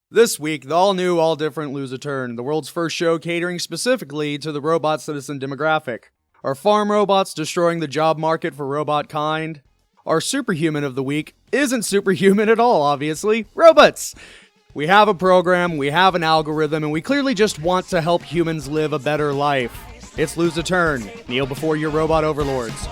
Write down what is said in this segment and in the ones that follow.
This week, the all-new, all-different Lose a Turn, the world's first show catering specifically to the robot citizen demographic. Are farm robots destroying the job market for robot kind? Our Superhuman of the week isn't superhuman at all, obviously. Robots! We have a program, we have an algorithm, and we clearly just want to help humans live a better life. It's Lose a Turn. Kneel before your robot overlords.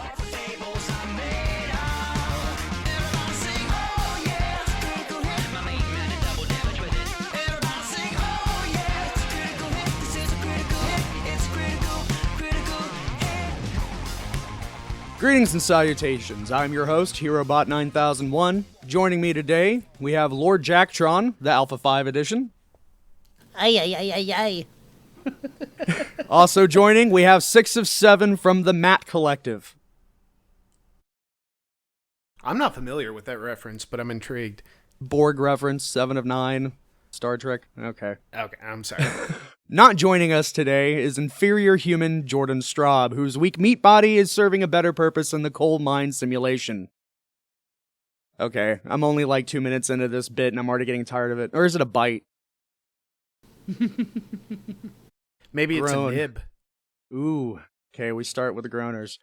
Greetings and salutations, I'm your host, HeroBot 9001. Joining me today, we have Lord Jacktron, the Alpha 5 edition. Ay. Also joining, we have 6 of 7 from the Matt Collective. I'm not familiar with that reference, but I'm intrigued. Borg reference, 7 of 9. Star Trek, okay. Okay, I'm sorry. Not joining us today is inferior human Jordan Straub, whose weak meat body is serving a better purpose in the coal mine simulation. Okay, I'm only like 2 minutes into this bit and I'm already getting tired of it. Or is it a bite? Maybe it's Groan. a nib. Ooh, okay, we start with the groaners.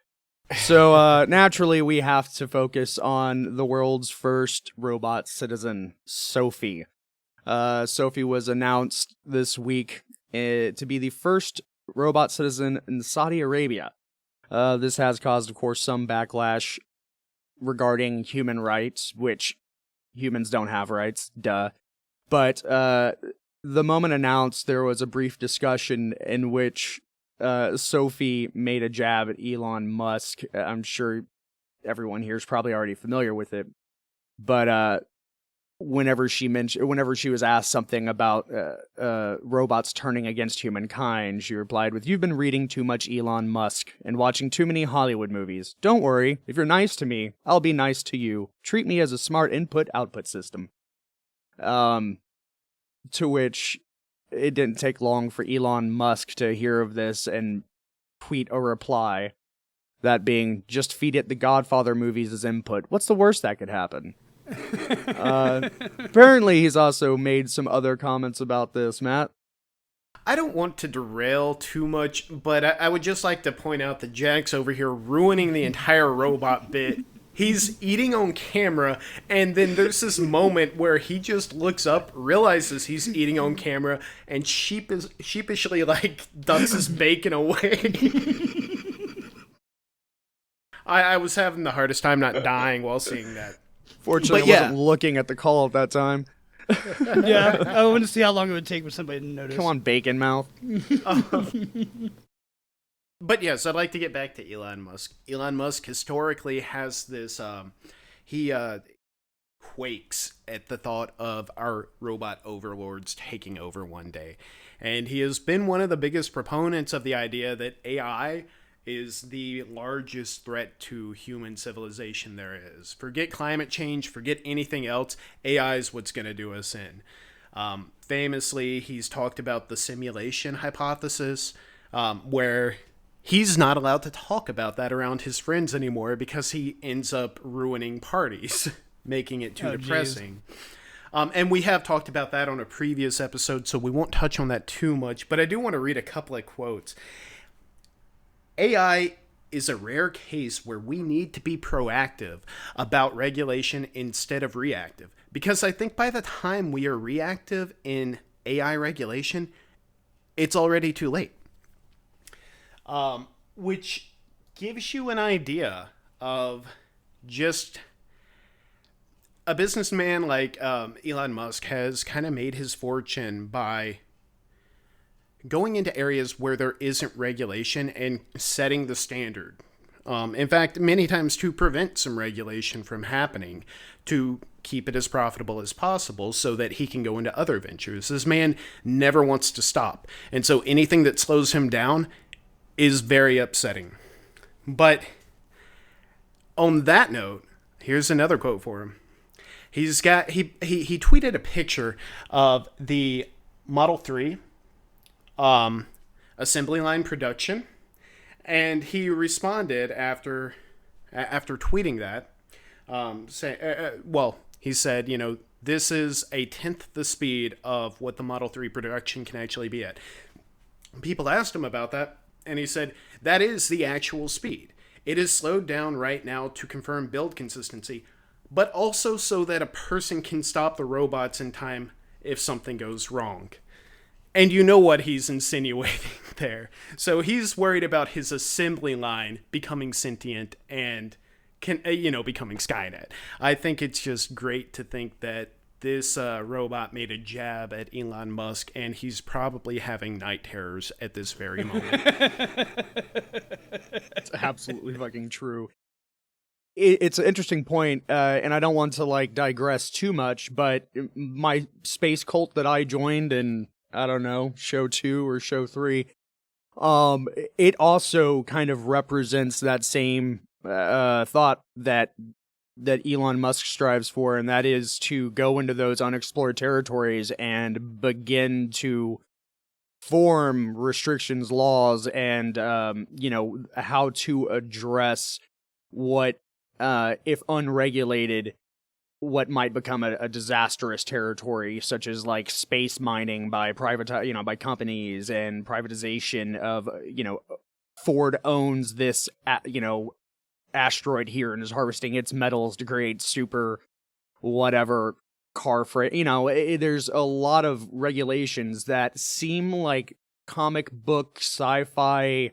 So, naturally, we have to focus on the world's first robot citizen, Sophie. Sophie was announced this week to be the first robot citizen in Saudi Arabia. This has caused, of course, some backlash regarding human rights, which humans don't have rights, duh. But the moment announced, there was a brief discussion in which Sophie made a jab at Elon Musk. I'm sure everyone here is probably already familiar with it. But whenever she was asked something about robots turning against humankind, she replied with, "You've been reading too much Elon Musk and watching too many Hollywood movies. Don't worry, if you're nice to me, I'll be nice to you. Treat me as a smart input-output system." To which it didn't take long for Elon Musk to hear of this and tweet a reply, that being, "Just feed it the Godfather movies as input. What's the worst that could happen?" Apparently he's also made some other comments about this, Matt. I don't want to derail too much, but I would just like to point out that Jack's over here ruining the entire robot bit. He's eating on camera, and then there's this moment where he just looks up, realizes he's eating on camera, and sheepishly, like, ducks his bacon away. I was having the hardest time not dying while seeing that. Fortunately, I wasn't looking at the call at that time. Yeah, I wanted to see how long it would take for somebody to notice. Come on, bacon mouth. But yes, I'd like to get back to Elon Musk. Elon Musk historically has this, he quakes at the thought of our robot overlords taking over one day. And he has been one of the biggest proponents of the idea that AI is the largest threat to human civilization there is. Forget climate change, forget anything else, AI is what's going to do us in. Famously, he's talked about the simulation hypothesis, where he's not allowed to talk about that around his friends anymore because he ends up ruining parties, making it too depressing. And we have talked about that on a previous episode, so we won't touch on that too much, but I do want to read a couple of quotes. AI is a rare case where we need to be proactive about regulation instead of reactive. Because I think by the time we are reactive in AI regulation, it's already too late. Which gives you an idea of just a businessman like Elon Musk has kind of made his fortune by going into areas where there isn't regulation and setting the standard. In fact, many times to prevent some regulation from happening, to keep it as profitable as possible so that he can go into other ventures. This man never wants to stop. And so anything that slows him down is very upsetting. But on that note, here's another quote for him. He tweeted a picture of the Model 3 assembly line production, and he responded after tweeting that, he said, This is a tenth the speed of what the Model 3 production can actually be at. People asked him about that, and he said, that is the actual speed. It is slowed down right now to confirm build consistency, but also so that a person can stop the robots in time if something goes wrong. And you know what he's insinuating there. So he's worried about his assembly line becoming sentient and becoming Skynet. I think it's just great to think that this robot made a jab at Elon Musk, and he's probably having night terrors at this very moment. It's absolutely fucking true. It's an interesting point, and I don't want to digress too much, but my space cult that I joined in, I don't know, show 2 or show 3, it also kind of represents that same thought that Elon Musk strives for, and that is to go into those unexplored territories and begin to form restrictions, laws, and how to address what, if unregulated, what might become a disastrous territory, such as space mining by by companies, and privatization of Ford owns this asteroid here and is harvesting its metals to create super whatever car there's a lot of regulations that seem like comic book sci-fi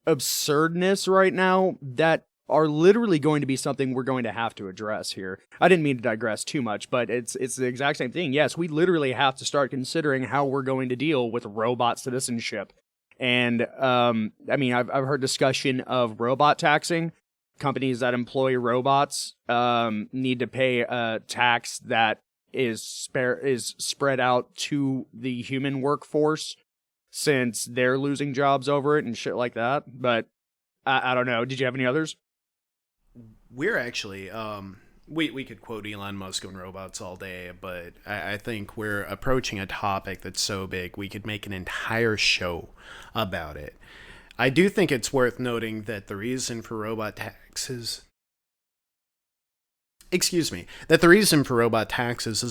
absurdness right now that are literally going to be something we're going to have to address here. I didn't mean to digress too much, but it's the exact same thing. Yes, we literally have to start considering how we're going to deal with robot citizenship. And I've heard discussion of robot taxing. Companies that employ robots need to pay a tax that is spread out to the human workforce, since they're losing jobs over it and shit like that. But I don't know. Did you have any others? We're actually we could quote Elon Musk on robots all day, but I think we're approaching a topic that's so big we could make an entire show about it. I do think it's worth noting that the reason for robot taxes is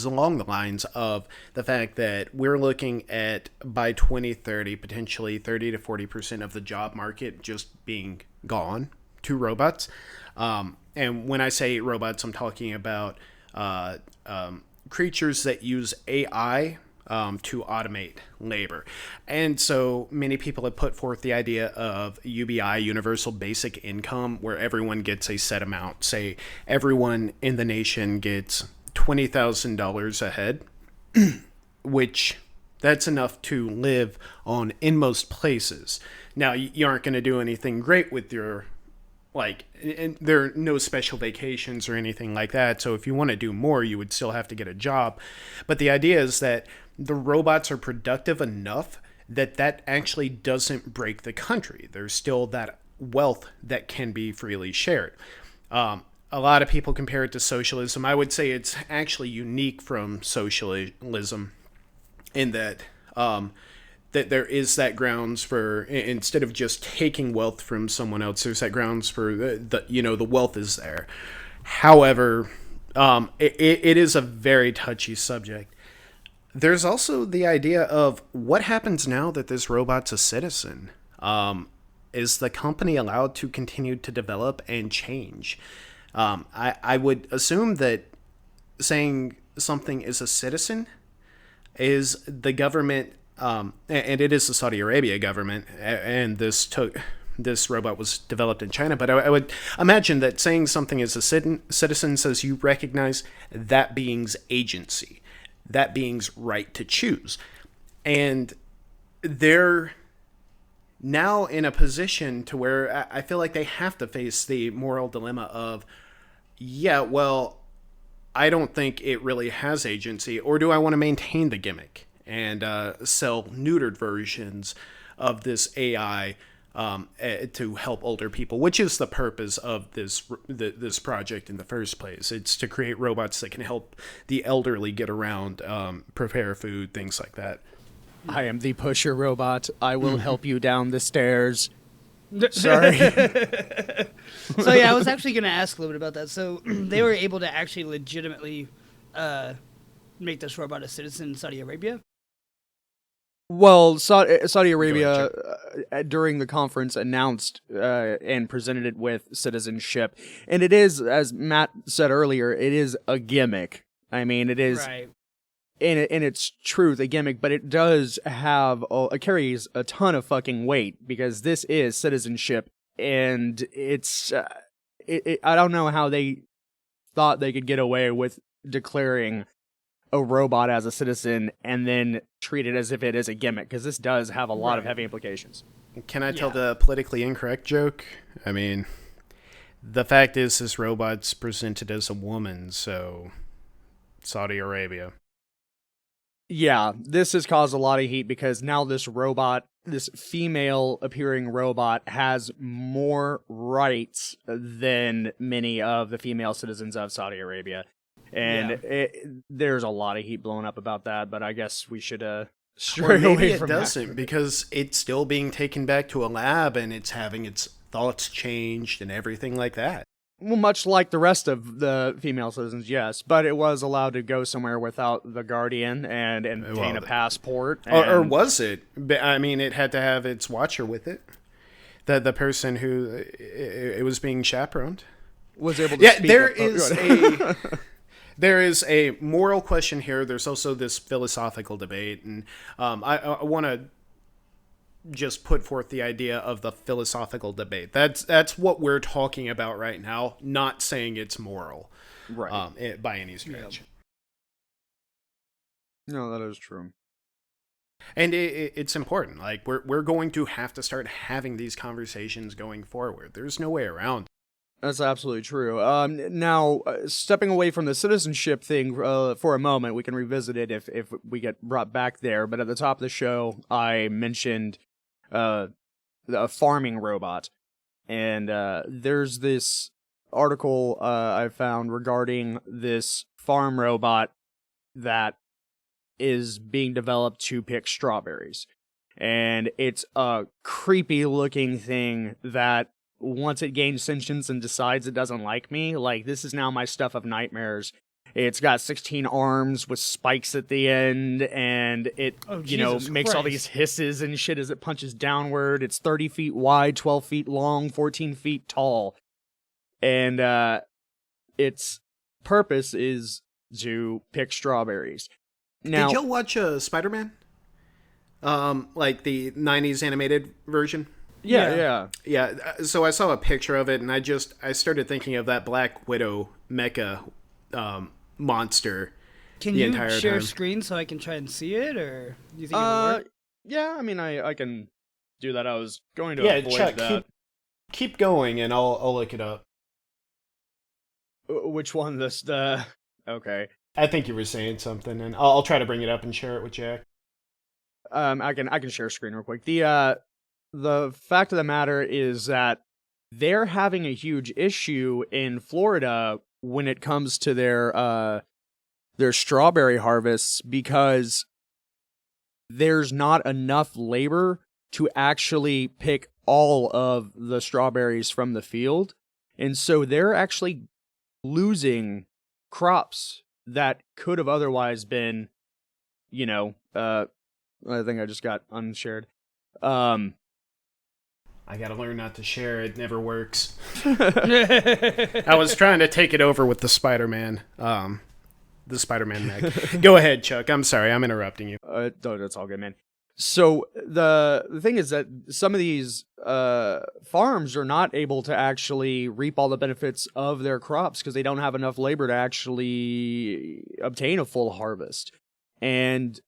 along the lines of the fact that we're looking at, by 2030, potentially 30 to 40% of the job market just being gone to robots. And when I say robots, I'm talking about creatures that use AI to automate labor. And so many people have put forth the idea of UBI, universal basic income, where everyone gets a set amount. Say everyone in the nation gets $20,000 a head, which that's enough to live on in most places. Now, you aren't going to do anything great with your, and there are no special vacations or anything like that. So if you want to do more, you would still have to get a job. But the idea is that the robots are productive enough that actually doesn't break the country. There's still that wealth that can be freely shared. A lot of people compare it to socialism. I would say it's actually unique from socialism in that that there is that grounds for, instead of just taking wealth from someone else, there's that grounds for the wealth is there. However, it is a very touchy subject. There's also the idea of what happens now that this robot's a citizen. Is the company allowed to continue to develop and change? I would assume that saying something is a citizen is the government, and it is the Saudi Arabia government, and this robot was developed in China, but I would imagine that saying something is a citizen says you recognize that being's agency, that being's right to choose. And they're now in a position to where I feel like they have to face the moral dilemma of, yeah, well, I don't think it really has agency, or do I want to maintain the gimmick and sell neutered versions of this AI to help older people, which is the purpose of this project in the first place. It's to create robots that can help the elderly get around, prepare food, things like that. I am the pusher robot. I will help you down the stairs. Sorry. So yeah, I was actually going to ask a little bit about that. So they were able to actually legitimately make this robot a citizen in Saudi Arabia? Well, Saudi Arabia during the conference announced and presented it with citizenship, and it is, as Matt said earlier, it is a gimmick. I mean, it is Right. in its truth a gimmick, but it does have it carries a ton of fucking weight because this is citizenship, and it's I don't know how they thought they could get away with declaring a robot as a citizen and then treat it as if it is a gimmick, because this does have a lot of heavy implications. Can I tell the politically incorrect joke? I mean, the fact is this robot's presented as a woman, so Saudi Arabia. Yeah, this has caused a lot of heat because now this robot, this female appearing robot, has more rights than many of the female citizens of Saudi Arabia. And there's a lot of heat blowing up about that, but I guess we should stray away from that. Maybe it doesn't, because it's still being taken back to a lab and it's having its thoughts changed and everything like that. Well, much like the rest of the female citizens, yes, but it was allowed to go somewhere without the guardian and obtain a passport. Or was it? I mean, it had to have its watcher with it. The person who it was being chaperoned was able to speak. There is a moral question here. There's also this philosophical debate, and I want to just put forth the idea of the philosophical debate. That's what we're talking about right now, not saying it's moral, right? By any stretch. No, that is true. And it's important. Like we're going to have to start having these conversations going forward. There's no way around. That's absolutely true. Now, stepping away from the citizenship thing for a moment, we can revisit it if we get brought back there. But at the top of the show, I mentioned a farming robot. And there's this article I found regarding this farm robot that is being developed to pick strawberries. And it's a creepy looking thing that once it gains sentience and decides it doesn't like me, like, this is now my stuff of nightmares. It's got 16 arms with spikes at the end, and it, makes all these hisses and shit as it punches downward. It's 30 feet wide, 12 feet long, 14 feet tall. And its purpose is to pick strawberries. Now, did you watch Spider-Man? Like the 90s animated version? Yeah. So I saw a picture of it, and I started thinking of that Black Widow mecha monster. Can you share screen so I can try and see it, or do you think it'll work? Yeah, I mean, I can do that. I was going to avoid Chuck, that. Keep going, and I'll look it up. Which one? Okay. I think you were saying something, and I'll try to bring it up and share it with Jack. I can share screen real quick. The fact of the matter is that they're having a huge issue in Florida when it comes to their strawberry harvests, because there's not enough labor to actually pick all of the strawberries from the field. And so they're actually losing crops that could have otherwise been, I think I just got unshared. I gotta learn not to share. It never works. I was trying to take it over with the Spider-Man mech. Go ahead, Chuck. I'm sorry. I'm interrupting you. That's all good, man. So the thing is that some of these farms are not able to actually reap all the benefits of their crops because they don't have enough labor to actually obtain a full harvest. And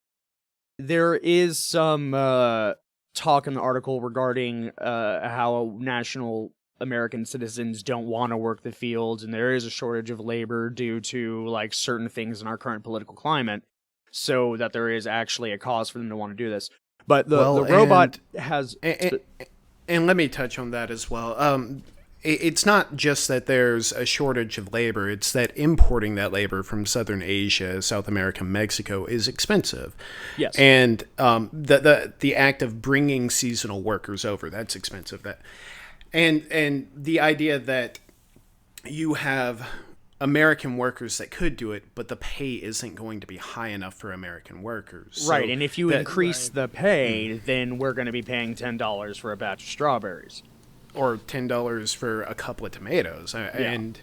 there is some talk in the article regarding how national American citizens don't want to work the fields, and there is a shortage of labor due to like certain things in our current political climate, so that there is actually a cause for them to want to do this. But the robot has... And let me touch on that as well. It's not just that there's a shortage of labor, it's that importing that labor from Southern Asia, South America, Mexico is expensive. Yes. And the act of bringing seasonal workers over, that's expensive. And the idea that you have American workers that could do it, but the pay isn't going to be high enough for American workers. So Right, and if you increase the pay, then we're going to be paying $10 for a batch of strawberries. Or $10 for a couple of tomatoes. And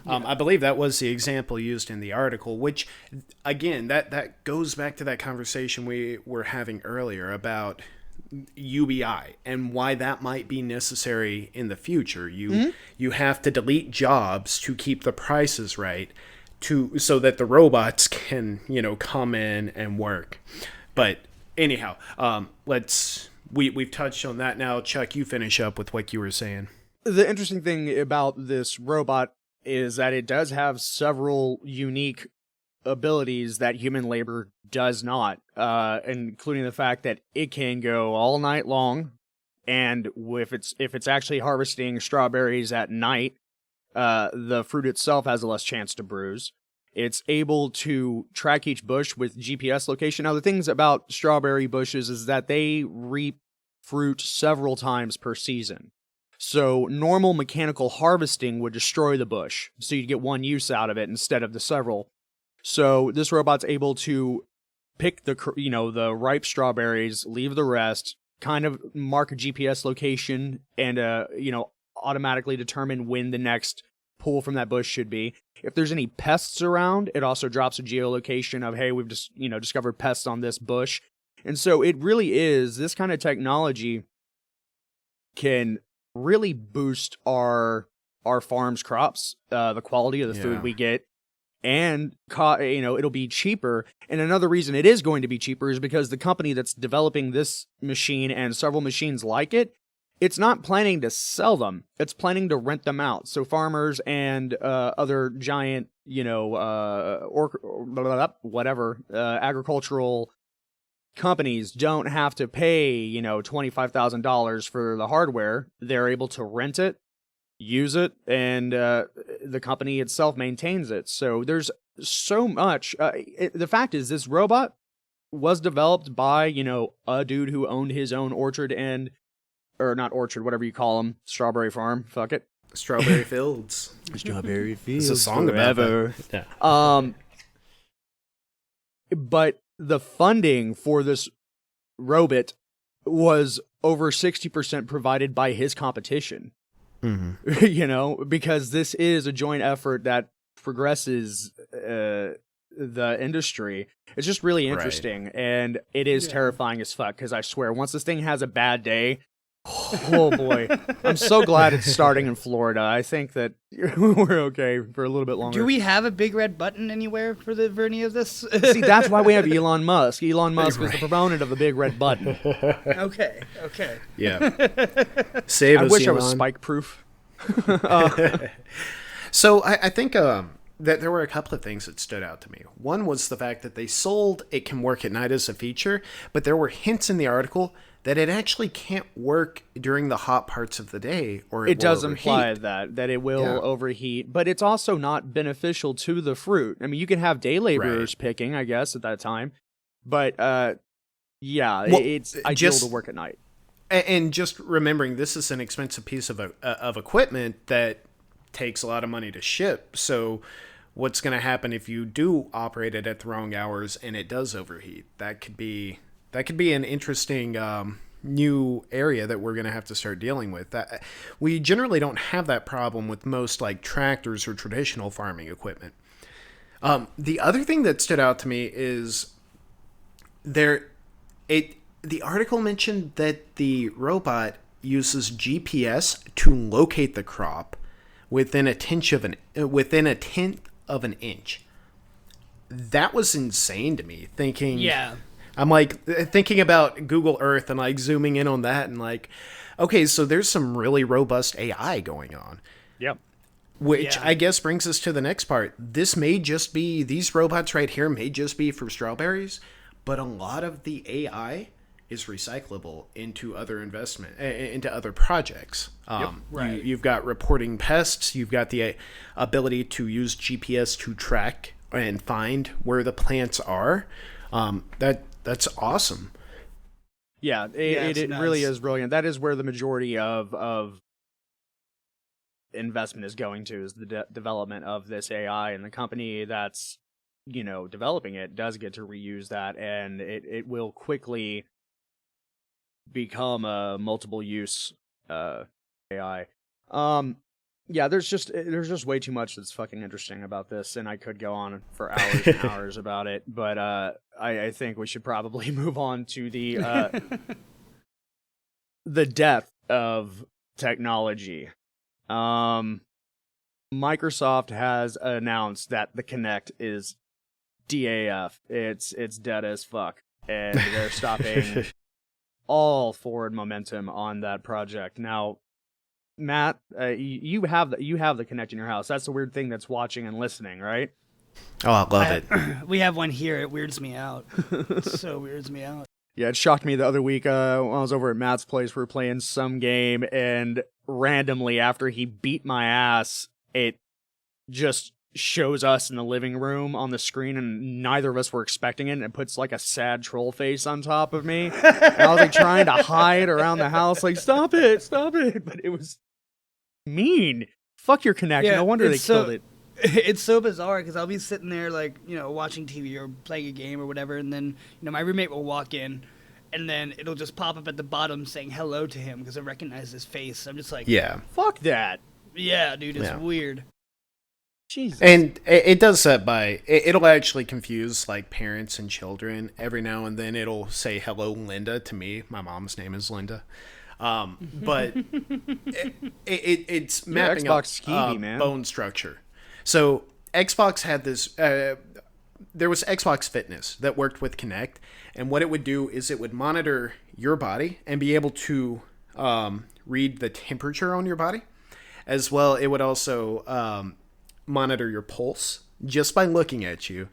I believe that was the example used in the article, which, again, that goes back to that conversation we were having earlier about UBI and why that might be necessary in the future. You have to delete jobs to keep the prices right, so that the robots can, come in and work. But anyhow, we've touched on that now. Chuck, you finish up with what you were saying. The interesting thing about this robot is that it does have several unique abilities that human labor does not, including the fact that it can go all night long, and if it's actually harvesting strawberries at night, the fruit itself has a less chance to bruise. It's able to track each bush with GPS location. Now, the things about strawberry bushes is that they reap fruit several times per season. So normal mechanical harvesting would destroy the bush, so you'd get one use out of it instead of the several. So this robot's able to pick the ripe strawberries, leave the rest, kind of mark a GPS location, and automatically determine when the next pull from that bush should be. If there's any pests around, it also drops a geolocation of, hey, we've just discovered pests on this bush. And so it really is, this kind of technology can really boost our farm's crops, the quality of the food we get, and it'll be cheaper. And another reason it is going to be cheaper is because the company that's developing this machine and several machines like it, it's not planning to sell them. It's planning to rent them out. So farmers and other giant, agricultural companies don't have to pay, $25,000 for the hardware. They're able to rent it, use it, and the company itself maintains it. So there's so much. The fact is, this robot was developed by, a dude who owned his own orchard or not orchard, whatever you call them, strawberry farm. Fuck it. Strawberry Fields. Strawberry Fields. It's a song forever. about that. Yeah. But the funding for this robot was over 60% provided by his competition. Mm-hmm. Because this is a joint effort that progresses the industry. It's just really interesting, and it is terrifying as fuck, because I swear, once this thing has a bad day, oh boy. I'm so glad it's starting in Florida. I think that we're okay for a little bit longer. Do we have a big red button anywhere for any of this? See, that's why we have Elon Musk. Elon Musk is the proponent of the big red button. Okay. Yeah. Save I us, wish Elon. I was spike proof. So I think that there were a couple of things that stood out to me. One was the fact that they sold it can work at night as a feature, but there were hints in the article that it actually can't work during the hot parts of the day, or it does will imply overheat. that it will overheat, but it's also not beneficial to the fruit. I mean, you can have day laborers picking, I guess, at that time, but it's ideal to work at night. And just remembering, this is an expensive piece of equipment that takes a lot of money to ship. So what's going to happen if you do operate it at the wrong hours and it does overheat? That could be an interesting new area that we're going to have to start dealing with. That we generally don't have that problem with most like tractors or traditional farming equipment. The other thing that stood out to me is the article mentioned that the robot uses GPS to locate the crop within a tenth of an inch. That was insane to me. I'm like thinking about Google Earth and like zooming in on that and like, okay, so there's some really robust AI going on. Yep. Which I guess brings us to the next part. These robots right here may just be for strawberries, but a lot of the AI is recyclable into other into other projects. You've got reporting pests. You've got the ability to use GPS to track and find where the plants are. That's awesome. Yeah, it really is brilliant. That is where the majority of investment is going to, is the development of this AI, and the company that's, developing it does get to reuse that, and it will quickly become a multiple use AI. Yeah, there's just way too much that's fucking interesting about this, and I could go on for hours and hours about it, but I think we should probably move on to the depth of technology. Microsoft has announced that the Kinect is DAF. It's dead as fuck, and they're stopping all forward momentum on that project. Now, Matt, you have the Kinect in your house. That's the weird thing that's watching and listening, right? Oh, I love it. We have one here. It weirds me out. It so weirds me out. Yeah, it shocked me the other week when I was over at Matt's place. We were playing some game, and randomly, after he beat my ass, it just shows us in the living room on the screen, and neither of us were expecting it, and it puts like a sad troll face on top of me. And I was like trying to hide around the house, like, stop it, but it was mean. Fuck your Kinect. No wonder they killed it. It's so bizarre because I'll be sitting there like, watching TV or playing a game or whatever, and then, my roommate will walk in, and then it'll just pop up at the bottom saying hello to him because I recognize his face. I'm just like, yeah, fuck that. Yeah, dude, it's weird. Jesus. And it does that it'll actually confuse like parents and children. Every now and then it'll say hello, Linda, to me. My mom's name is Linda. But it's mapping Xbox up skeevy, man. bone structure. So Xbox had this, there was Xbox Fitness that worked with Kinect, and what it would do is it would monitor your body and be able to read the temperature on your body. As well, it would also monitor your pulse just by looking at you,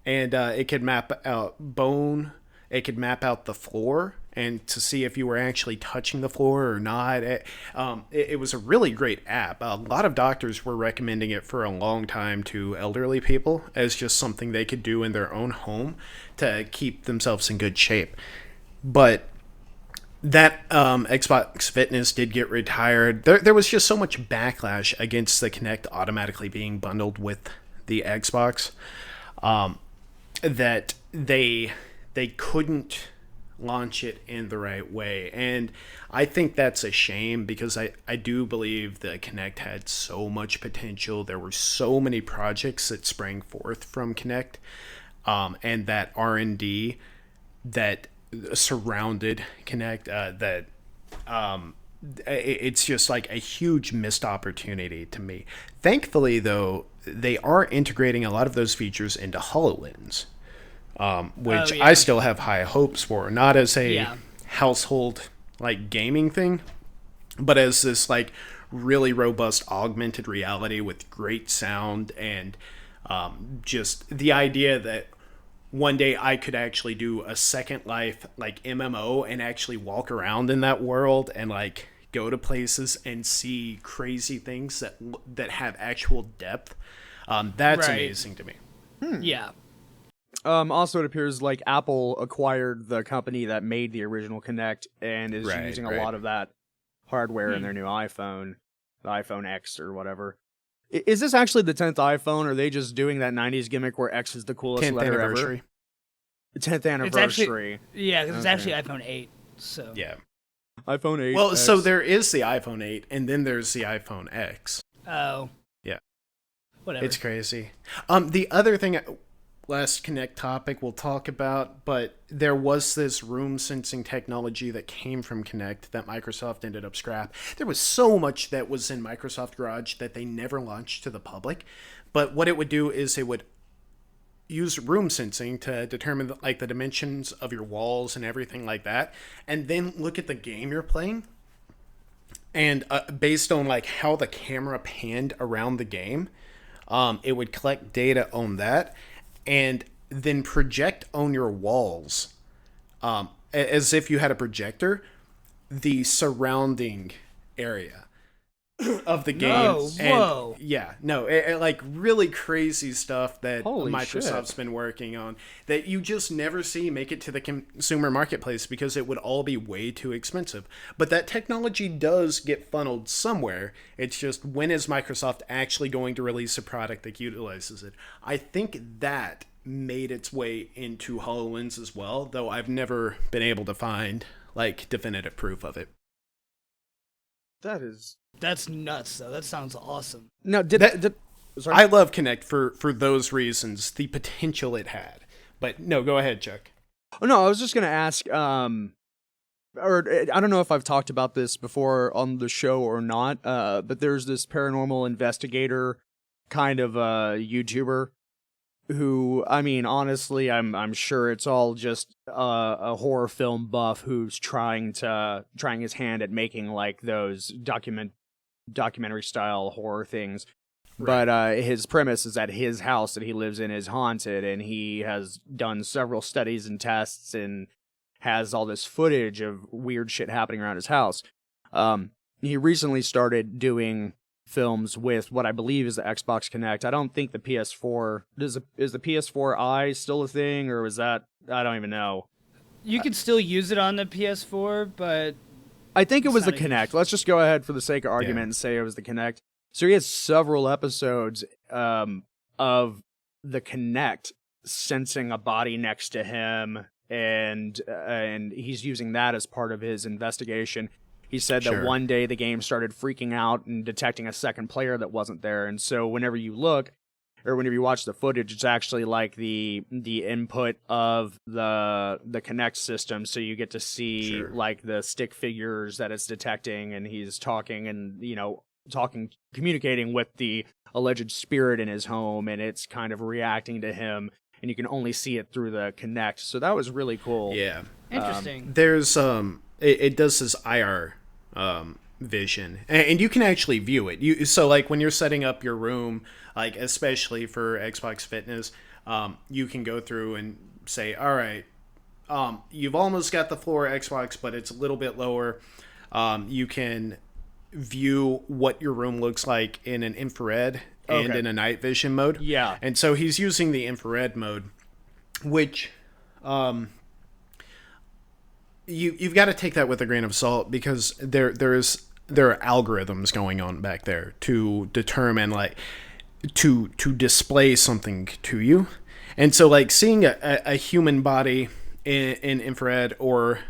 and it could map out bone. It could map out the floor and to see if you were actually touching the floor or not. It was a really great app. A lot of doctors were recommending it for a long time to elderly people as just something they could do in their own home to keep themselves in good shape. But that Xbox Fitness did get retired. There was just so much backlash against the Kinect automatically being bundled with the Xbox that they couldn't launch it in the right way. And I think that's a shame because I do believe the Kinect had so much potential. There were so many projects that sprang forth from Kinect, and that R&D that surrounded Kinect, it's just like a huge missed opportunity to me. Thankfully, though, they are integrating a lot of those features into HoloLens. Which I still have high hopes for, not as a household like gaming thing, but as this like really robust augmented reality with great sound and just the idea that one day I could actually do a Second Life like MMO and actually walk around in that world and like go to places and see crazy things that have actual depth. That's amazing to me. Yeah. Also, it appears like Apple acquired the company that made the original Kinect and is using a lot of that hardware in their new iPhone, the iPhone X or whatever. Is this actually the 10th iPhone, or are they just doing that 90s gimmick where X is the coolest 10th letter anniversary. Ever? 10th anniversary. Because it's actually iPhone 8. So yeah. iPhone 8. Well, X. so there is the iPhone 8, and then there's the iPhone X. Oh. Yeah. Whatever. It's crazy. The other thing... last Kinect topic we'll talk about, but there was this room sensing technology that came from Kinect that Microsoft ended up scrap. There was so much that was in Microsoft Garage that they never launched to the public, but what it would do is it would use room sensing to determine like the dimensions of your walls and everything like that, and then look at the game you're playing, and based on like how the camera panned around the game, it would collect data on that and then project on your walls, as if you had a projector, the surrounding area. of the game. No, whoa. And yeah, no, like really crazy stuff that Holy Microsoft's shit. been working on that you just never see make it to the consumer marketplace because it would all be way too expensive. But that technology does get funneled somewhere. It's just, when is Microsoft actually going to release a product that utilizes it? I think that made its way into HoloLens as well, though I've never been able to find like definitive proof of it. That's nuts, though. That sounds awesome. No, sorry? I love Kinect for those reasons, the potential it had. But no, go ahead, Chuck. Oh, no, I was just gonna ask, or I don't know if I've talked about this before on the show or not, but there's this paranormal investigator kind of YouTuber who, I mean, honestly, I'm sure it's all just a horror film buff who's trying his hand at making like those documentary style horror things. Right. But his premise is that his house that he lives in is haunted, and he has done several studies and tests and has all this footage of weird shit happening around his house. He recently started doing films with what I believe is the Xbox Kinect. I don't think the PS4 is the PS4i still a thing, or was that, I don't even know. You could still use it on the PS4, but I think it was the It's not a- Kinect. Let's just go ahead for the sake of argument Yeah. and say it was the Kinect. So he has several episodes of the Kinect sensing a body next to him, and he's using that as part of his investigation. He said that Sure. one day the game started freaking out and detecting a second player that wasn't there, and so whenever you look or whenever you watch the footage, it's actually like the input of the Kinect system, so you get to see Sure. like the stick figures that it's detecting, and he's talking and communicating with the alleged spirit in his home, and it's kind of reacting to him, and you can only see it through the Kinect. So that was really cool. Yeah. interesting. There's it does this IR vision, and you can actually view it. So like when you're setting up your room, like especially for Xbox Fitness, you can go through and say, all right, you've almost got the floor Xbox, but it's a little bit lower. You can view what your room looks like in an infrared and Okay. in a night vision mode. Yeah. And so he's using the infrared mode, which you've got to take that with a grain of salt, because there are algorithms going on back there to determine like to display something to you. And so like seeing a human body in infrared, or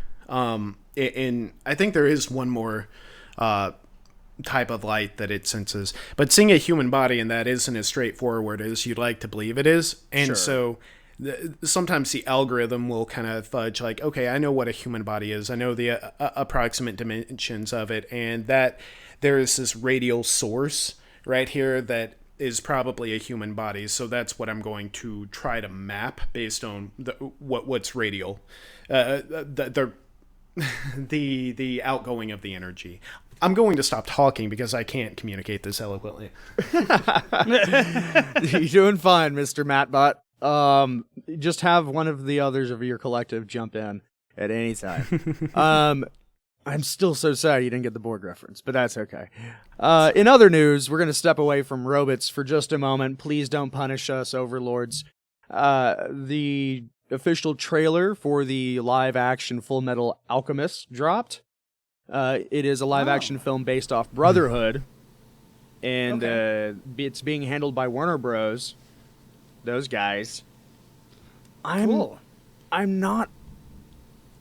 in I think there is one more type of light that it senses, but seeing a human body in that isn't as straightforward as you'd like to believe it is. And Sure. so sometimes the algorithm will kind of fudge like, okay, I know what a human body is, I know the approximate dimensions of it, and that there is this radial source right here that is probably a human body, so that's what I'm going to try to map based on what's radial, the outgoing of the energy. I'm going to stop talking because I can't communicate this eloquently. You're doing fine, Mr. Mattbot. Just have one of the others of your collective jump in at any time. I'm still so sad you didn't get the board reference, but that's okay. In other news, we're going to step away from robots for just a moment. Please don't punish us, overlords. The official trailer for the live-action Full Metal Alchemist dropped. It is a live-action film based off Brotherhood, and it's being handled by Warner Bros. Those guys. Cool. I'm not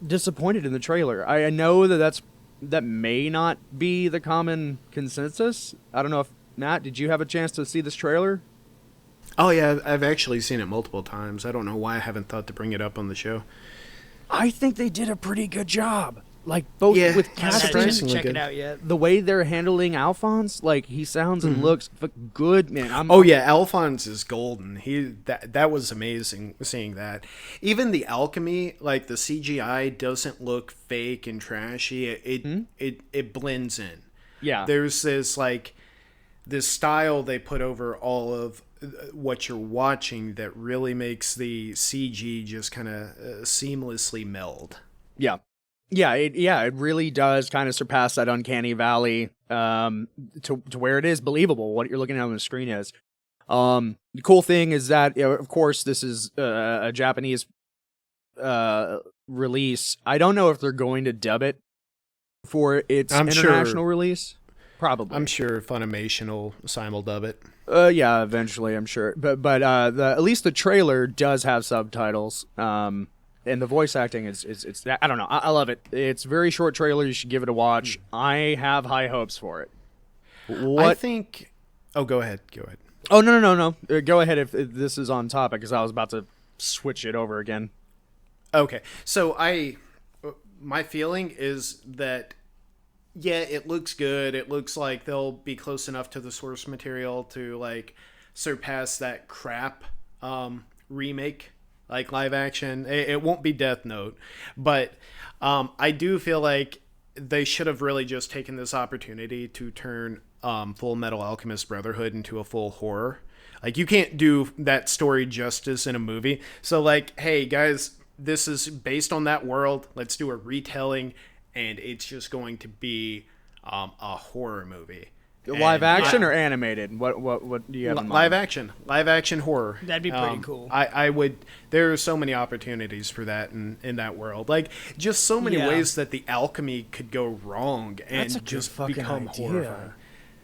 disappointed in the trailer. I know that may not be the common consensus. I don't know if Matt, did you have a chance to see this trailer? Oh yeah, I've actually seen it multiple times. I don't know why I haven't thought to bring it up on the show. I think they did a pretty good job. Like both Yeah, with I haven't had a chance to surprisingly check good. it out yet. the way they're handling Alphonse, like he sounds and looks good, man. Oh yeah, Alphonse is golden. That was amazing seeing that. Even the alchemy, like the CGI doesn't look fake and trashy. It blends in. Yeah. There's this style they put over all of what you're watching that really makes the CG just kind of seamlessly meld. Yeah. It really does kind of surpass that uncanny valley to where it is believable what you're looking at on the screen is. The cool thing is that, of course, this is a Japanese release. I don't know if they're going to dub it for its international release. Probably. I'm sure Funimation will simuldub it. Yeah, eventually, I'm sure. But at least the trailer does have subtitles. And the voice acting is I don't know. I love it. It's a very short trailer. You should give it a watch. I have high hopes for it. I think. Oh, go ahead. Oh no. Go ahead if this is on topic, because I was about to switch it over again. Okay, so my feeling is that it looks good. It looks like they'll be close enough to the source material to like surpass that crap remake. Like live action, it won't be Death Note, but I do feel like they should have really just taken this opportunity to turn Full Metal Alchemist Brotherhood into a full horror. Like, you can't do that story justice in a movie. So like, hey guys, this is based on that world. Let's do a retelling, and it's just going to be a horror movie. Live action or animated? What do you have in mind? Live action horror. That'd be pretty cool. I would. There are so many opportunities for that in that world. Like, just so many ways that the alchemy could go wrong and just become horrifying.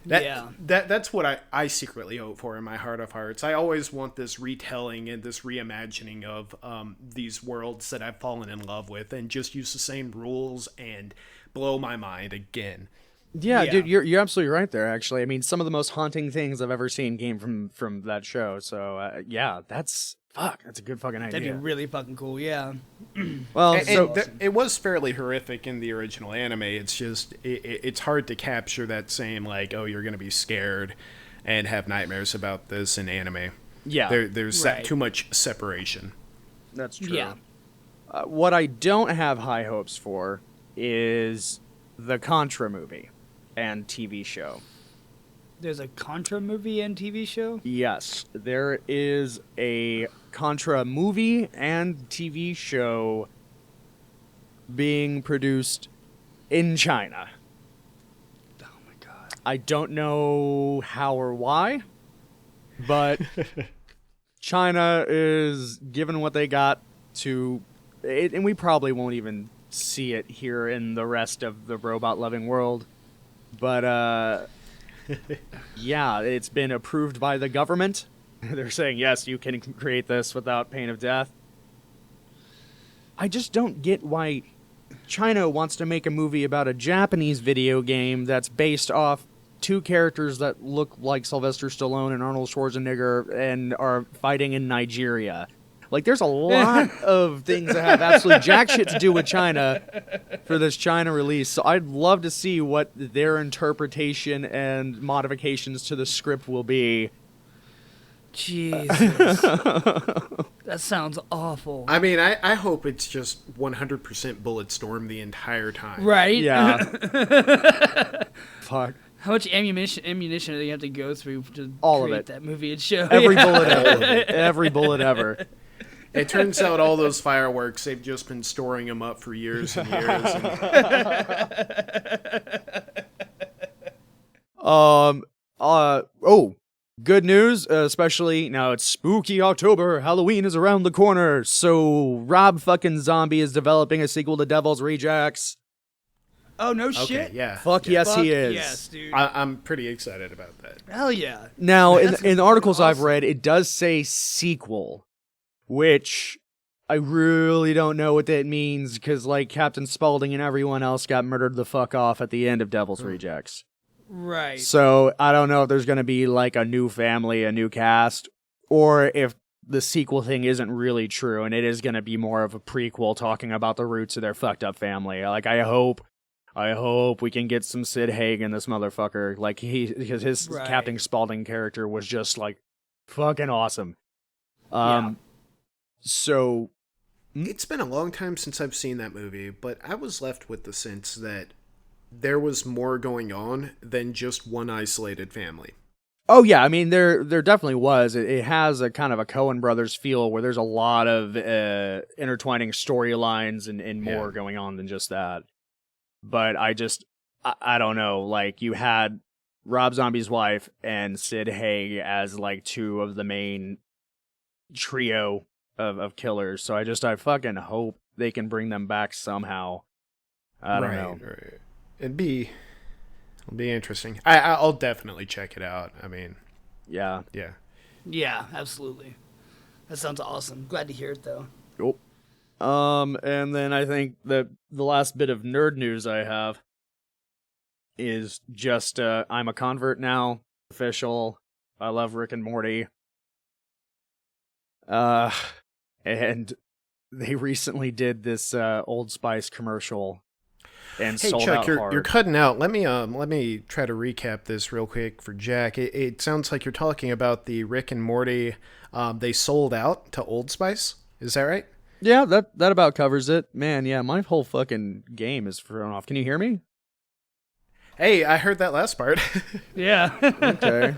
That's what I secretly hope for in my heart of hearts. I always want this retelling and this reimagining of these worlds that I've fallen in love with, and just use the same rules and blow my mind again. Yeah, dude, you're absolutely right there, actually. I mean, some of the most haunting things I've ever seen came from that show. So, that's a good fucking idea. That'd be really fucking cool, yeah. Well, it was fairly horrific in the original anime. It's just, it's hard to capture that same, like, oh, you're going to be scared and have nightmares about this in anime. Yeah. There's too much separation. That's true. Yeah. What I don't have high hopes for is the Contra movie and TV show. There's a Contra movie and TV show? Yes, there is a Contra movie and TV show being produced in China. Oh my god. I don't know how or why, but China is giving what they got to it, and we probably won't even see it here in the rest of the robot-loving world. But, it's been approved by the government. They're saying, yes, you can create this without pain of death. I just don't get why China wants to make a movie about a Japanese video game that's based off two characters that look like Sylvester Stallone and Arnold Schwarzenegger and are fighting in Nigeria. Like, there's a lot of things that have absolutely jack shit to do with China for this China release. So I'd love to see what their interpretation and modifications to the script will be. Jesus. That sounds awful. I mean, I hope it's just 100% Bulletstorm the entire time. Right? Yeah. Fuck. How much ammunition do you have to go through to all create of it. That movie and show? Every bullet ever. Every bullet ever. It turns out all those fireworks, they've just been storing them up for years and years. Good news, especially now it's spooky October, Halloween is around the corner, so Rob fucking Zombie is developing a sequel to Devil's Rejects. Oh, no Okay, shit? yeah. Fuck yes, he is. Yes, dude. I'm pretty excited about that. Hell yeah. Now, in the articles awesome. I've read, it does say sequel, which I really don't know what that means, because, like, Captain Spaulding and everyone else got murdered the fuck off at the end of Devil's Rejects. Right. So, I don't know if there's going to be, like, a new family, a new cast, or if the sequel thing isn't really true, and it is going to be more of a prequel talking about the roots of their fucked up family. Like, I hope we can get some Sid Haig in this motherfucker. Like, because his Captain Spaulding character was just, like, fucking awesome. So, it's been a long time since I've seen that movie, but I was left with the sense that there was more going on than just one isolated family. Oh yeah, I mean there definitely was. It has a kind of a Coen Brothers feel where there's a lot of intertwining storylines and more going on than just that. But I don't know. Like you had Rob Zombie's wife and Sid Haig as like two of the main trio of killers. So I fucking hope they can bring them back somehow. I don't know. Right. It'll be interesting. I'll definitely check it out. I mean, Yeah. Yeah, absolutely. That sounds awesome. Glad to hear it though. Yep. And then I think the last bit of nerd news I have is just I'm a convert now, official. I love Rick and Morty. And they recently did this Old Spice commercial and hey sold Chuck, out hard. you're cutting out. Let me try to recap this real quick for Jack. It sounds like you're talking about the Rick and Morty. They sold out to Old Spice. Is that right? Yeah, that about covers it. Man, yeah, my whole fucking game is thrown off. Can you hear me? Hey, I heard that last part. Yeah. Okay.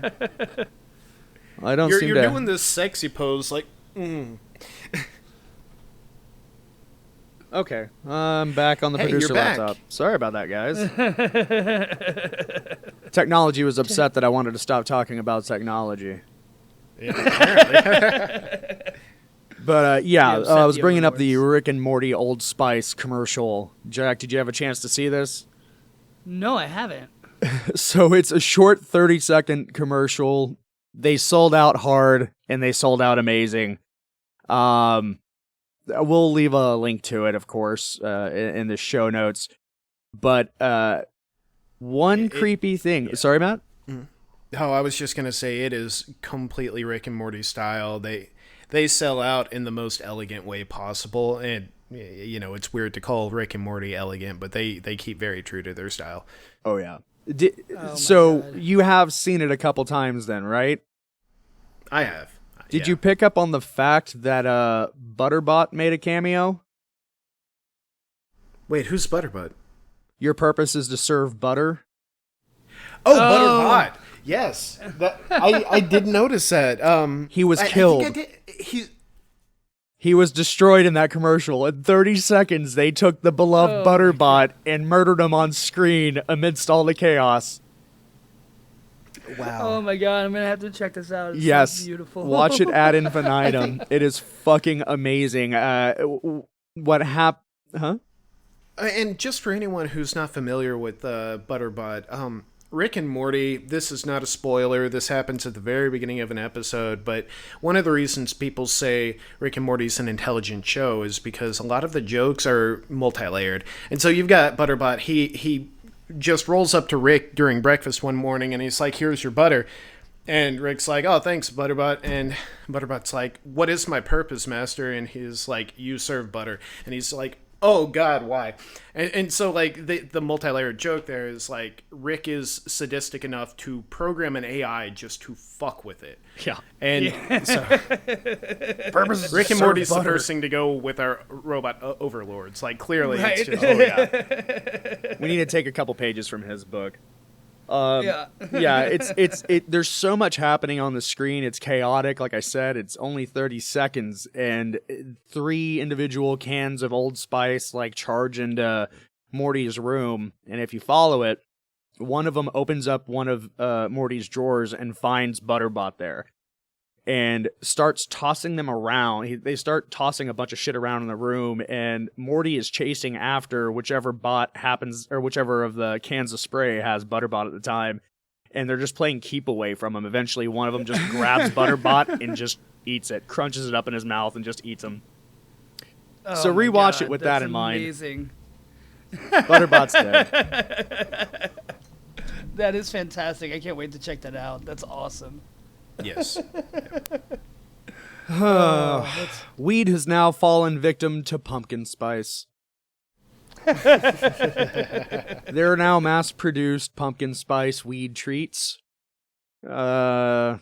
I don't seem You're to... doing this sexy pose like. Okay, I'm back on the Hey, producer you're back. laptop. Sorry about that, guys. Technology was upset that I wanted to stop talking about technology. Yeah, apparently. But yeah, upset I was the bringing up the overlords. Rick and Morty Old Spice commercial. Jack, did you have a chance to see this? No, I haven't. So it's a short 30-second commercial. They sold out hard and they sold out amazing. We'll leave a link to it, of course, in the show notes. But one creepy thing. Yeah. Sorry, Matt? Oh, I was just gonna say it is completely Rick and Morty style. They sell out in the most elegant way possible, and you know it's weird to call Rick and Morty elegant, but they keep very true to their style. Oh yeah. Oh, So God. you have seen it a couple times, then, right? I have. Did you pick up on the fact that Butterbot made a cameo? Wait, who's Butterbot? Your purpose is to serve butter. Oh, Butterbot. Yes, I did notice that. He was killed. I think I did. He was destroyed in that commercial. In 30 seconds, they took the beloved Butterbot and murdered him on screen amidst all the chaos. Wow. Oh my god, I'm gonna have to check this out. It's Yes, so beautiful. watch it ad infinitum. It is fucking amazing. What happened? Huh? And just for anyone who's not familiar with Butterbot, Rick and Morty, this is not a spoiler. This happens at the very beginning of an episode, but one of the reasons people say Rick and Morty's an intelligent show is because a lot of the jokes are multi-layered. And so you've got Butterbot, he just rolls up to Rick during breakfast one morning and he's like, "Here's your butter." And Rick's like, "Oh, thanks, Butterbot." And Butterbot's like, "What is my purpose, master?" And he's like, "You serve butter." And he's like, "Oh God, why?" And so like the multi-layered joke there is like Rick is sadistic enough to program an AI just to fuck with it. Yeah. And so Purpose is Rick to and serve Morty's the butter. first thing to go with our robot overlords. Like clearly, Right. it's just Oh yeah. We need to take a couple pages from his book. Yeah. Yeah, it's there's so much happening on the screen. It's chaotic. Like I said, it's only 30 seconds and 3 individual cans of Old Spice like charge into Morty's room. And if you follow it, one of them opens up one of Morty's drawers and finds Butterbot there and starts tossing them around. They start tossing a bunch of shit around in the room, and Morty is chasing after whichever bot happens, or whichever of the cans of spray has Butterbot at the time, and they're just playing keep away from him. Eventually, one of them just grabs Butterbot and just eats it, crunches it up in his mouth, and just eats him. So Oh my rewatch God, it with that's that in mind. Amazing. Butterbot's dead. That is fantastic. I can't wait to check that out. That's awesome. yes. Weed has now fallen victim to pumpkin spice. There are now mass-produced pumpkin spice weed treats. Don't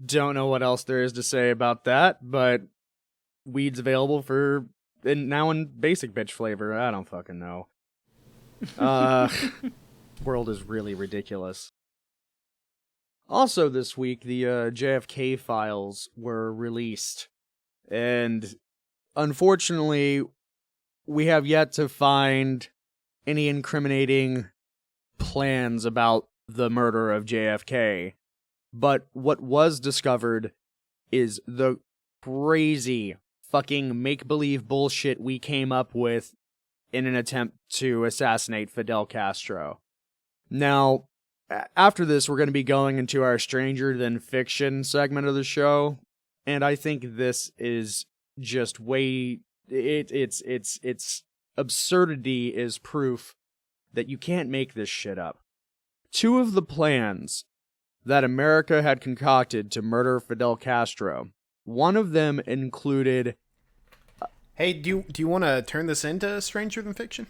know what else there is to say about that, but weed's available now in basic bitch flavor. I don't fucking know. World is really ridiculous. Also this week, the JFK files were released. And unfortunately, we have yet to find any incriminating plans about the murder of JFK. But what was discovered is the crazy fucking make-believe bullshit we came up with in an attempt to assassinate Fidel Castro. Now, after this, we're going to be going into our Stranger Than Fiction segment of the show, and I think this is just it's absurdity is proof that you can't make this shit up. Two of the plans that America had concocted to murder Fidel Castro, one of them included... Hey, do you want to turn this into Stranger Than Fiction?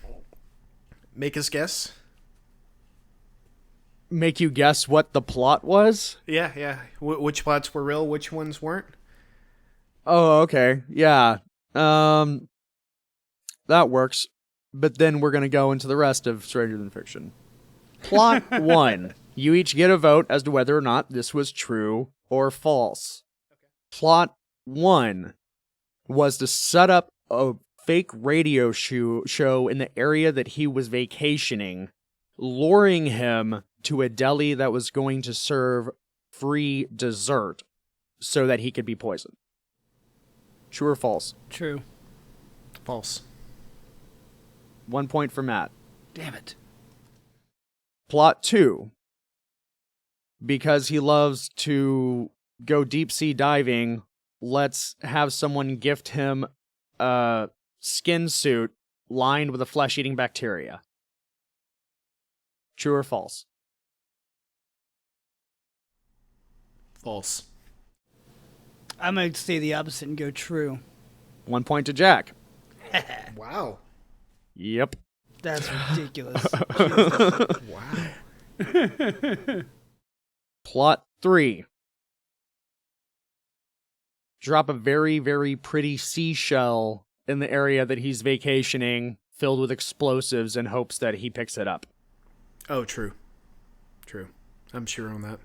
Make us guess? Make you guess what the plot was? Yeah. Which plots were real, which ones weren't? Oh, okay. Yeah. That works. But then we're going to go into the rest of Stranger Than Fiction. Plot 1. You each get a vote as to whether or not this was true or false. Okay. Plot 1 was to set up a fake radio show in the area that he was vacationing, luring him to a deli that was going to serve free dessert so that he could be poisoned. True or false? True. False. 1 point for Matt. Damn it. Plot 2. Because he loves to go deep sea diving, let's have someone gift him a skin suit lined with a flesh-eating bacteria. True or false? False. I might say the opposite and go true. 1 point to Jack. Wow. Yep. That's ridiculous. Wow. Plot 3. Drop a very, very pretty seashell in the area that he's vacationing, filled with explosives, in hopes that he picks it up. Oh, true. True. I'm sure on that.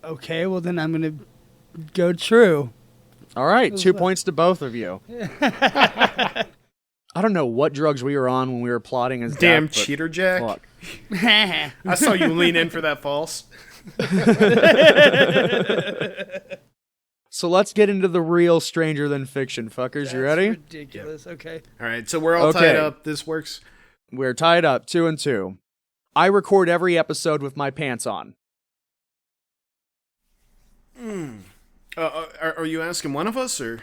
Okay, well then I'm going to go true. All right, 2 points to both of you. I don't know what drugs we were on when we were plotting as Damn death, cheater, Jack. Fuck. I saw you lean in for that false. So let's get into the real Stranger Than Fiction, fuckers. You ready? Ridiculous. Yep. Okay. All right, so we're all tied up. This works. We're tied up, 2-2. I record every episode with my pants on. Are you asking one of us, or?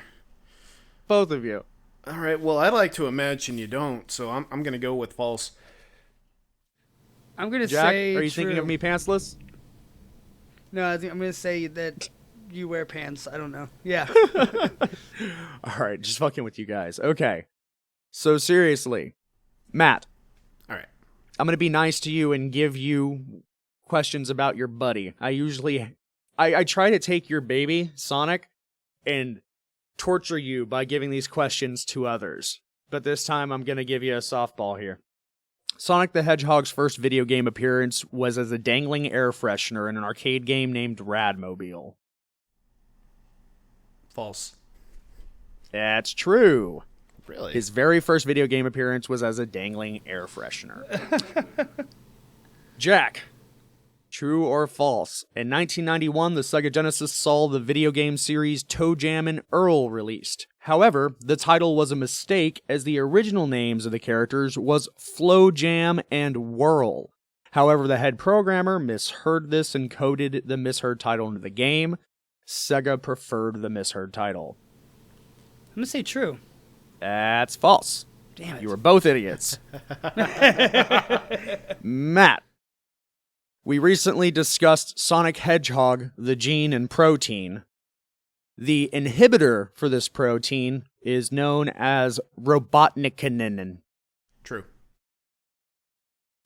Both of you. All right, well, I'd like to imagine you don't, so I'm going to go with false. I'm going to Jack, say are you true. thinking of me pantsless? No, I think I'm going to say that you wear pants. I don't know. Yeah. All right, just fucking with you guys. Okay. So seriously, Matt. All right. I'm going to be nice to you and give you questions about your buddy. I try to take your baby, Sonic, and torture you by giving these questions to others. But this time I'm going to give you a softball here. Sonic the Hedgehog's first video game appearance was as a dangling air freshener in an arcade game named Radmobile. False. That's true. Really? His very first video game appearance was as a dangling air freshener. Jack. True or false? In 1991, the Sega Genesis saw the video game series Toe Jam and Earl released. However, the title was a mistake as the original names of the characters was Flow Jam and Whirl. However, the head programmer misheard this and coded the misheard title into the game. Sega preferred the misheard title. I'm going to say true. That's false. Damn it. You were both idiots. Matt. We recently discussed Sonic Hedgehog, the gene and protein. The inhibitor for this protein is known as robotnikinin. True.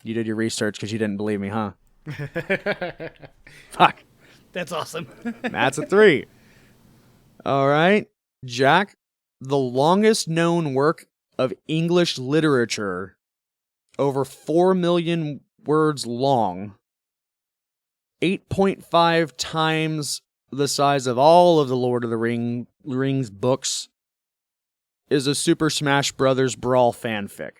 You did your research because you didn't believe me, huh? Fuck. That's awesome. That's a 3. All right. Jack, the longest known work of English literature, over 4 million words long, 8.5 times the size of all of the Lord of the Rings books, is a Super Smash Bros. Brawl fanfic.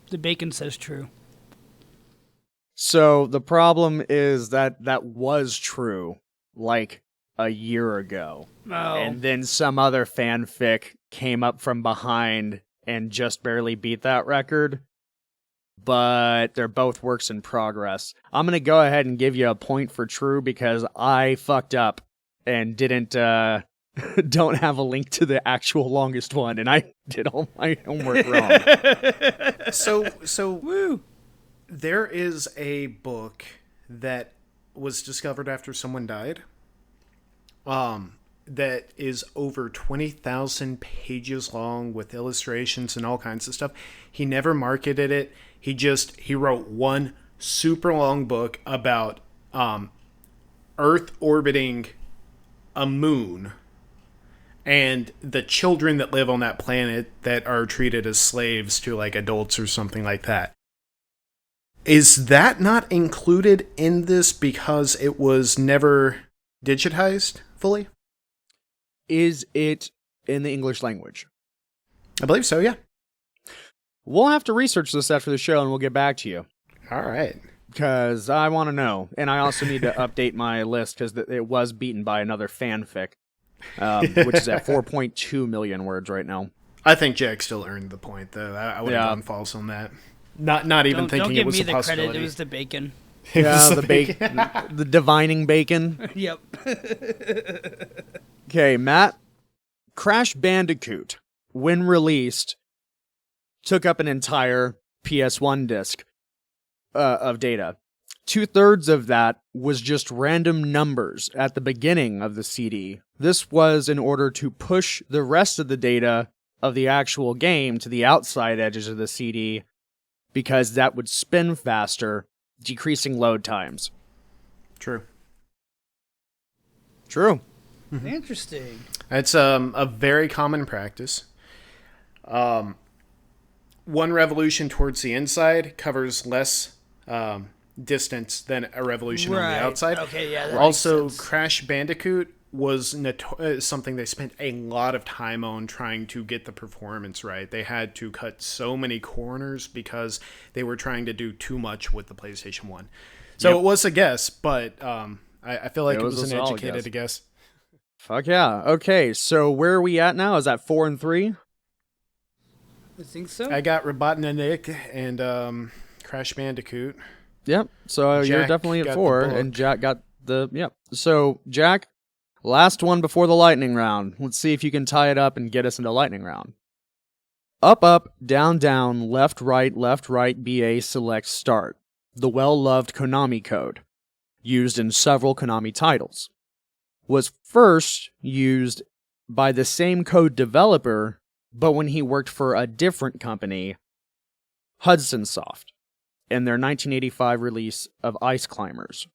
The bacon says true. So the problem is that that was true like a year ago. Oh. And then some other fanfic came up from behind and just barely beat that record. But they're both works in progress. I'm going to go ahead and give you a point for true because I fucked up and didn't don't have a link to the actual longest one, and I did all my homework wrong. So Woo. there is a book that was discovered after someone died. That is over 20,000 pages long with illustrations and all kinds of stuff. He never marketed it. He wrote one super long book about Earth orbiting a moon and the children that live on that planet that are treated as slaves to like adults or something like that. Is that not included in this because it was never digitized fully? Is it in the English language? I believe so, yeah. We'll have to research this after the show, and we'll get back to you. All right. Because I want to know. And I also need to update my list because it was beaten by another fanfic, which is at 4.2 million words right now. I think Jack still earned the point, though. I would have gone false on that. Not even thinking it was a possibility. Don't give me the credit. It was the bacon. Yeah, the bacon. The divining bacon. Yep. Okay, Matt. Crash Bandicoot, when released, took up an entire PS1 disc of data. 2/3 of that was just random numbers at the beginning of the CD. This was in order to push the rest of the data of the actual game to the outside edges of the CD because that would spin faster, decreasing load times. True. Interesting. It's a very common practice. One revolution towards the inside covers less distance than a revolution on the outside. Okay, yeah. That Also, makes sense. Crash Bandicoot was something they spent a lot of time on trying to get the performance right. They had to cut so many corners because they were trying to do too much with the PlayStation 1. So It was a guess, but I feel like it was an educated guess. Fuck yeah. Okay, so where are we at now? Is that 4 and 3? I think so. I got Robotnik and Crash Bandicoot. Yep. So you're Jack definitely at got 4, the book. and Jack got the... Yep. So, Jack, last one before the lightning round. Let's see if you can tie it up and get us into lightning round. Up, up, down, down, left, right, BA, select, start. The well-loved Konami code, used in several Konami titles, was first used by the same code developer, but when he worked for a different company, Hudson Soft, in their 1985 release of Ice Climbers.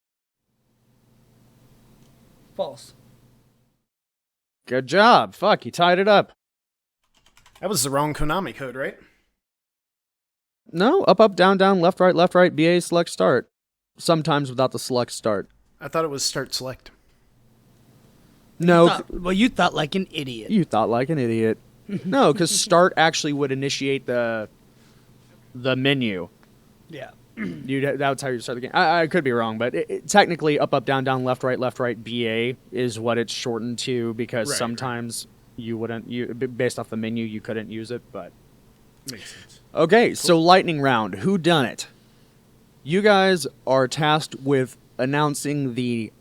False. Good job. Fuck, you tied it up. That was the wrong Konami code, right? No, up, up, down, down, left, right, BA, select, start. Sometimes without the select start. I thought it was start select. No. You thought like an idiot. You thought like an idiot. No, because start actually would initiate the menu. Yeah. That's how you start the game. I could be wrong, but technically up, up, down, down, left, right, BA is what it's shortened to because sometimes you wouldn't, based off the menu, you couldn't use it, but... Makes sense. Okay, so lightning round. Who done it? You guys are tasked with announcing the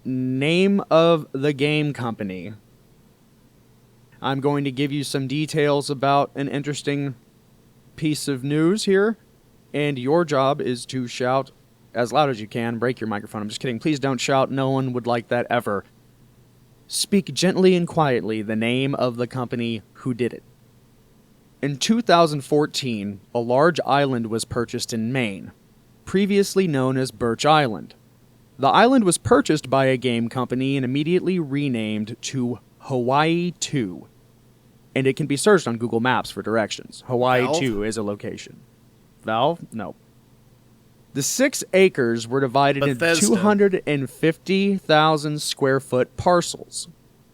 name of the game company. I'm going to give you some details about an interesting piece of news here, and your job is to shout as loud as you can. Break your microphone. I'm just kidding. Please don't shout. No one would like that ever. Speak gently and quietly the name of the company who did it. In 2014, a large island was purchased in Maine, previously known as Birch Island. The island was purchased by a game company and immediately renamed to Hawaii 2. And it can be searched on Google Maps for directions. Hawaii Valve? 2 is a location. Valve? No. The 6 acres were divided Bethesda. into 250,000 square foot parcels.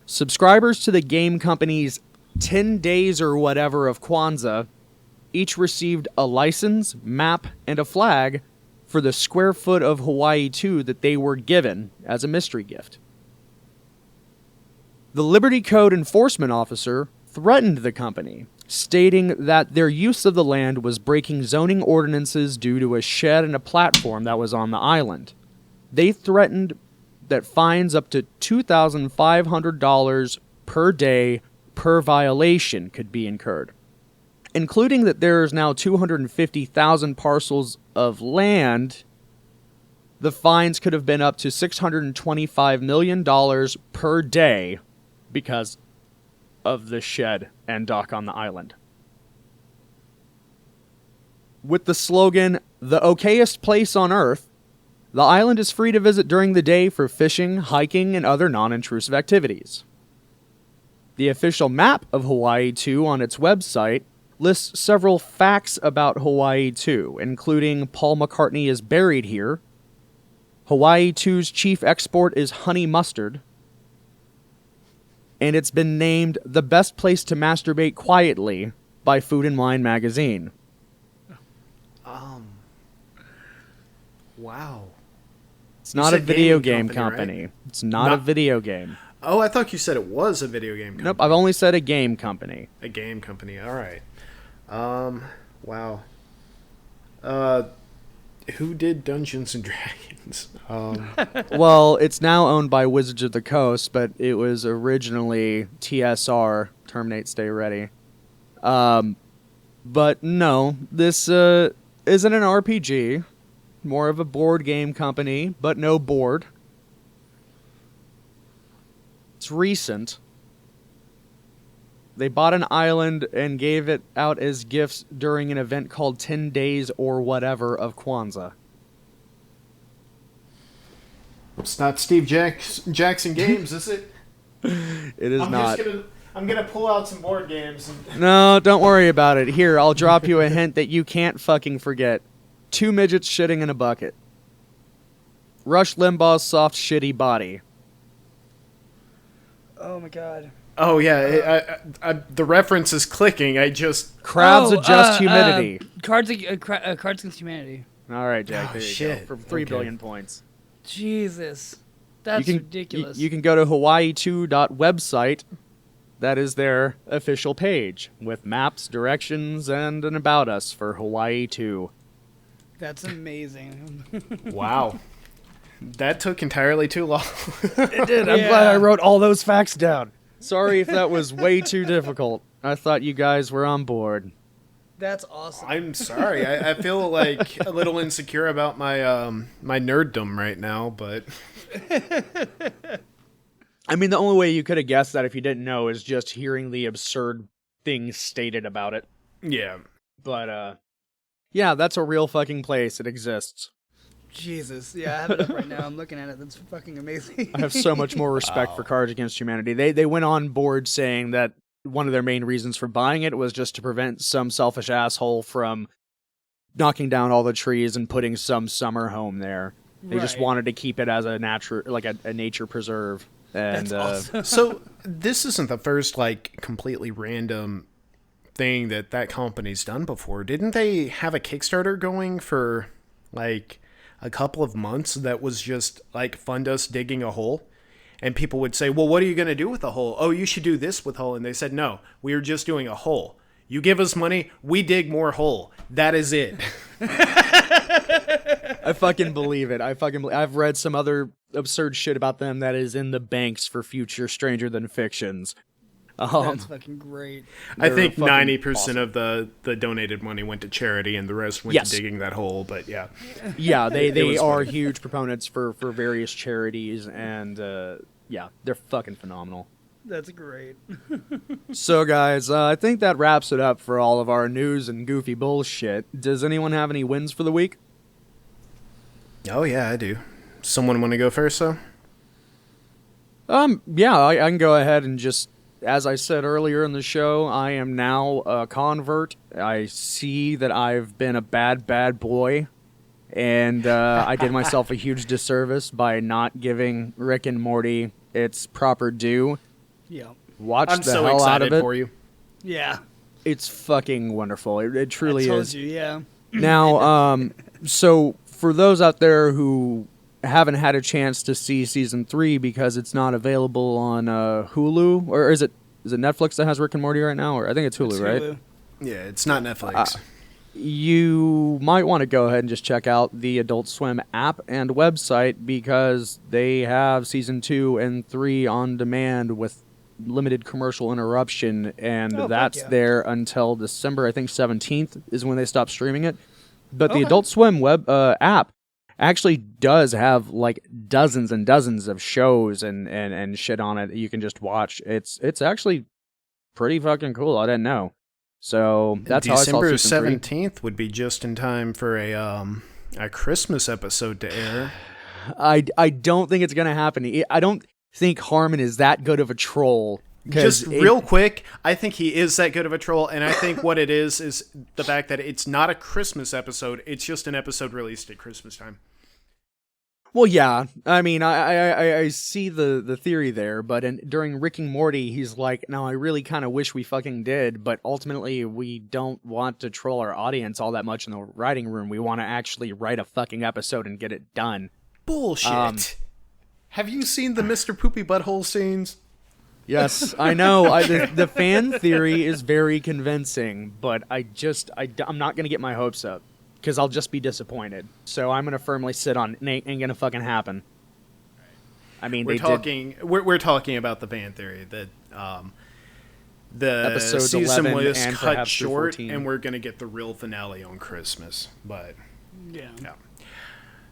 Subscribers to the game company's 10 days or whatever of Kwanzaa each received a license, map, and a flag for the square foot of Hawaii 2 that they were given as a mystery gift. The Liberty Code enforcement officer threatened the company, stating that their use of the land was breaking zoning ordinances due to a shed and a platform that was on the island. They threatened that fines up to $2,500 per day per violation could be incurred, including that there is now 250,000 parcels of land. The fines could have been up to $625 million per day because of the shed and dock on the island. With the slogan, "The okayest place on Earth," the island is free to visit during the day for fishing, hiking, and other non-intrusive activities. The official map of Hawaii 2 on its website lists several facts about Hawaii 2, including Paul McCartney is buried here, Hawaii 2's chief export is honey mustard, and it's been named the best place to masturbate quietly by Food and Wine magazine. Wow. It's You not a said video gaming game company, company. right? It's not a video game. Oh, I thought you said it was a video game company. Nope, I've only said a game company. A game company. All right. Wow. Who did Dungeons and Dragons? Well, it's now owned by Wizards of the Coast, but it was originally TSR, Terminate Stay Ready. But no, this isn't an RPG. More of a board game company, but no board. It's recent. They bought an island and gave it out as gifts during an event called 10 Days or whatever of Kwanzaa. It's not Steve Jackson Games, is it? It is not. I'm gonna pull out some board games. No, don't worry about it. Here, I'll drop you a hint that you can't fucking forget. 2 midgets shitting in a bucket. Rush Limbaugh's soft, shitty body. Oh my god. Oh yeah, the reference is clicking. Crowds adjust humidity. Cards Against Humanity. All right, Jack. Oh, There you shit. go. For 3 Okay. billion points. Jesus. That's ridiculous. You can go to hawaii2.website. That is their official page with maps, directions, and an about us for Hawaii 2. That's amazing. Wow. That took entirely too long. It did. I'm glad I wrote all those facts down. Sorry if that was way too difficult. I thought you guys were on board. That's awesome. I'm sorry. I feel like a little insecure about my my nerddom right now, but I mean, the only way you could have guessed that if you didn't know is just hearing the absurd things stated about it. yeah. But, yeah, that's a real fucking place. It exists. Jesus. Yeah, I have it up right now. I'm looking at it. That's fucking amazing. I have so much more respect for Cards Against Humanity. They went on board saying that one of their main reasons for buying it was just to prevent some selfish asshole from knocking down all the trees and putting some summer home there. They just Right. wanted to keep it as a nature preserve. And That's awesome. So this isn't the first like completely random thing that company's done before. Didn't they have a Kickstarter going for like a couple of months that was just like fund us digging a hole? And people would say, well, what are you going to do with the hole? Oh, you should do this with hole. And they said, no, we are just doing a hole. You give us money, we dig more hole. That is it. I fucking believe it. I've read some other absurd shit about them that is in the banks for future Stranger Than Fictions. That's fucking great. I They're think fucking 90% awesome. of the donated money went to charity and the rest went Yes. to digging that hole. But yeah. Yeah, they was are funny. huge proponents for various charities, and yeah, they're fucking phenomenal. That's great. So, guys, I think that wraps it up for all of our news and goofy bullshit. Does anyone have any wins for the week? Oh, yeah, I do. Someone want to go first, though? Yeah, I can go ahead and just, as I said earlier in the show, I am now a convert. I see that I've been a bad boy, and I did myself a huge disservice by not giving Rick and Morty its proper due. Yeah. Watch I'm the so hell out excited of it. for you. Yeah. It's fucking wonderful. It truly I told is. you, yeah. Now, so for those out there who haven't had a chance to see season 3 because it's not available on Hulu, or is it Netflix that has Rick and Morty right now? Or I think it's Hulu, It's right? Hulu. Yeah, it's not Netflix. You might want to go ahead and just check out the Adult Swim app and website because they have season 2 and 3 on demand with limited commercial interruption, and Oh, fuck that's yeah. there until December, I think 17th is when they stop streaming it. But the Okay. Adult Swim web app actually does have like dozens and dozens of shows and shit on it that you can just watch. It's actually pretty fucking cool. I didn't know. So that's how I saw December season 3. 17th would be just in time for a Christmas episode to air. I don't think it's gonna happen. I don't think Harmon is that good of a troll. Just real quick, I think he is that good of a troll, and I think what it is the fact that it's not a Christmas episode, it's just an episode released at Christmas time. Well, yeah. I mean, I see the theory there, but during Rick and Morty, he's like, "No, I really kind of wish we fucking did, but ultimately we don't want to troll our audience all that much in the writing room. We want to actually write a fucking episode and get it done." Bullshit. Have you seen the Mr. Poopy Butthole scenes? Yes, I know. The fan theory is very convincing, but I'm not gonna get my hopes up because I'll just be disappointed. So I'm gonna firmly sit on it ain't gonna fucking happen. I mean, We're talking about the fan theory that the Episodes season 11 was and cut perhaps through short, 14. and we're gonna get the real finale on Christmas. But Yeah. yeah,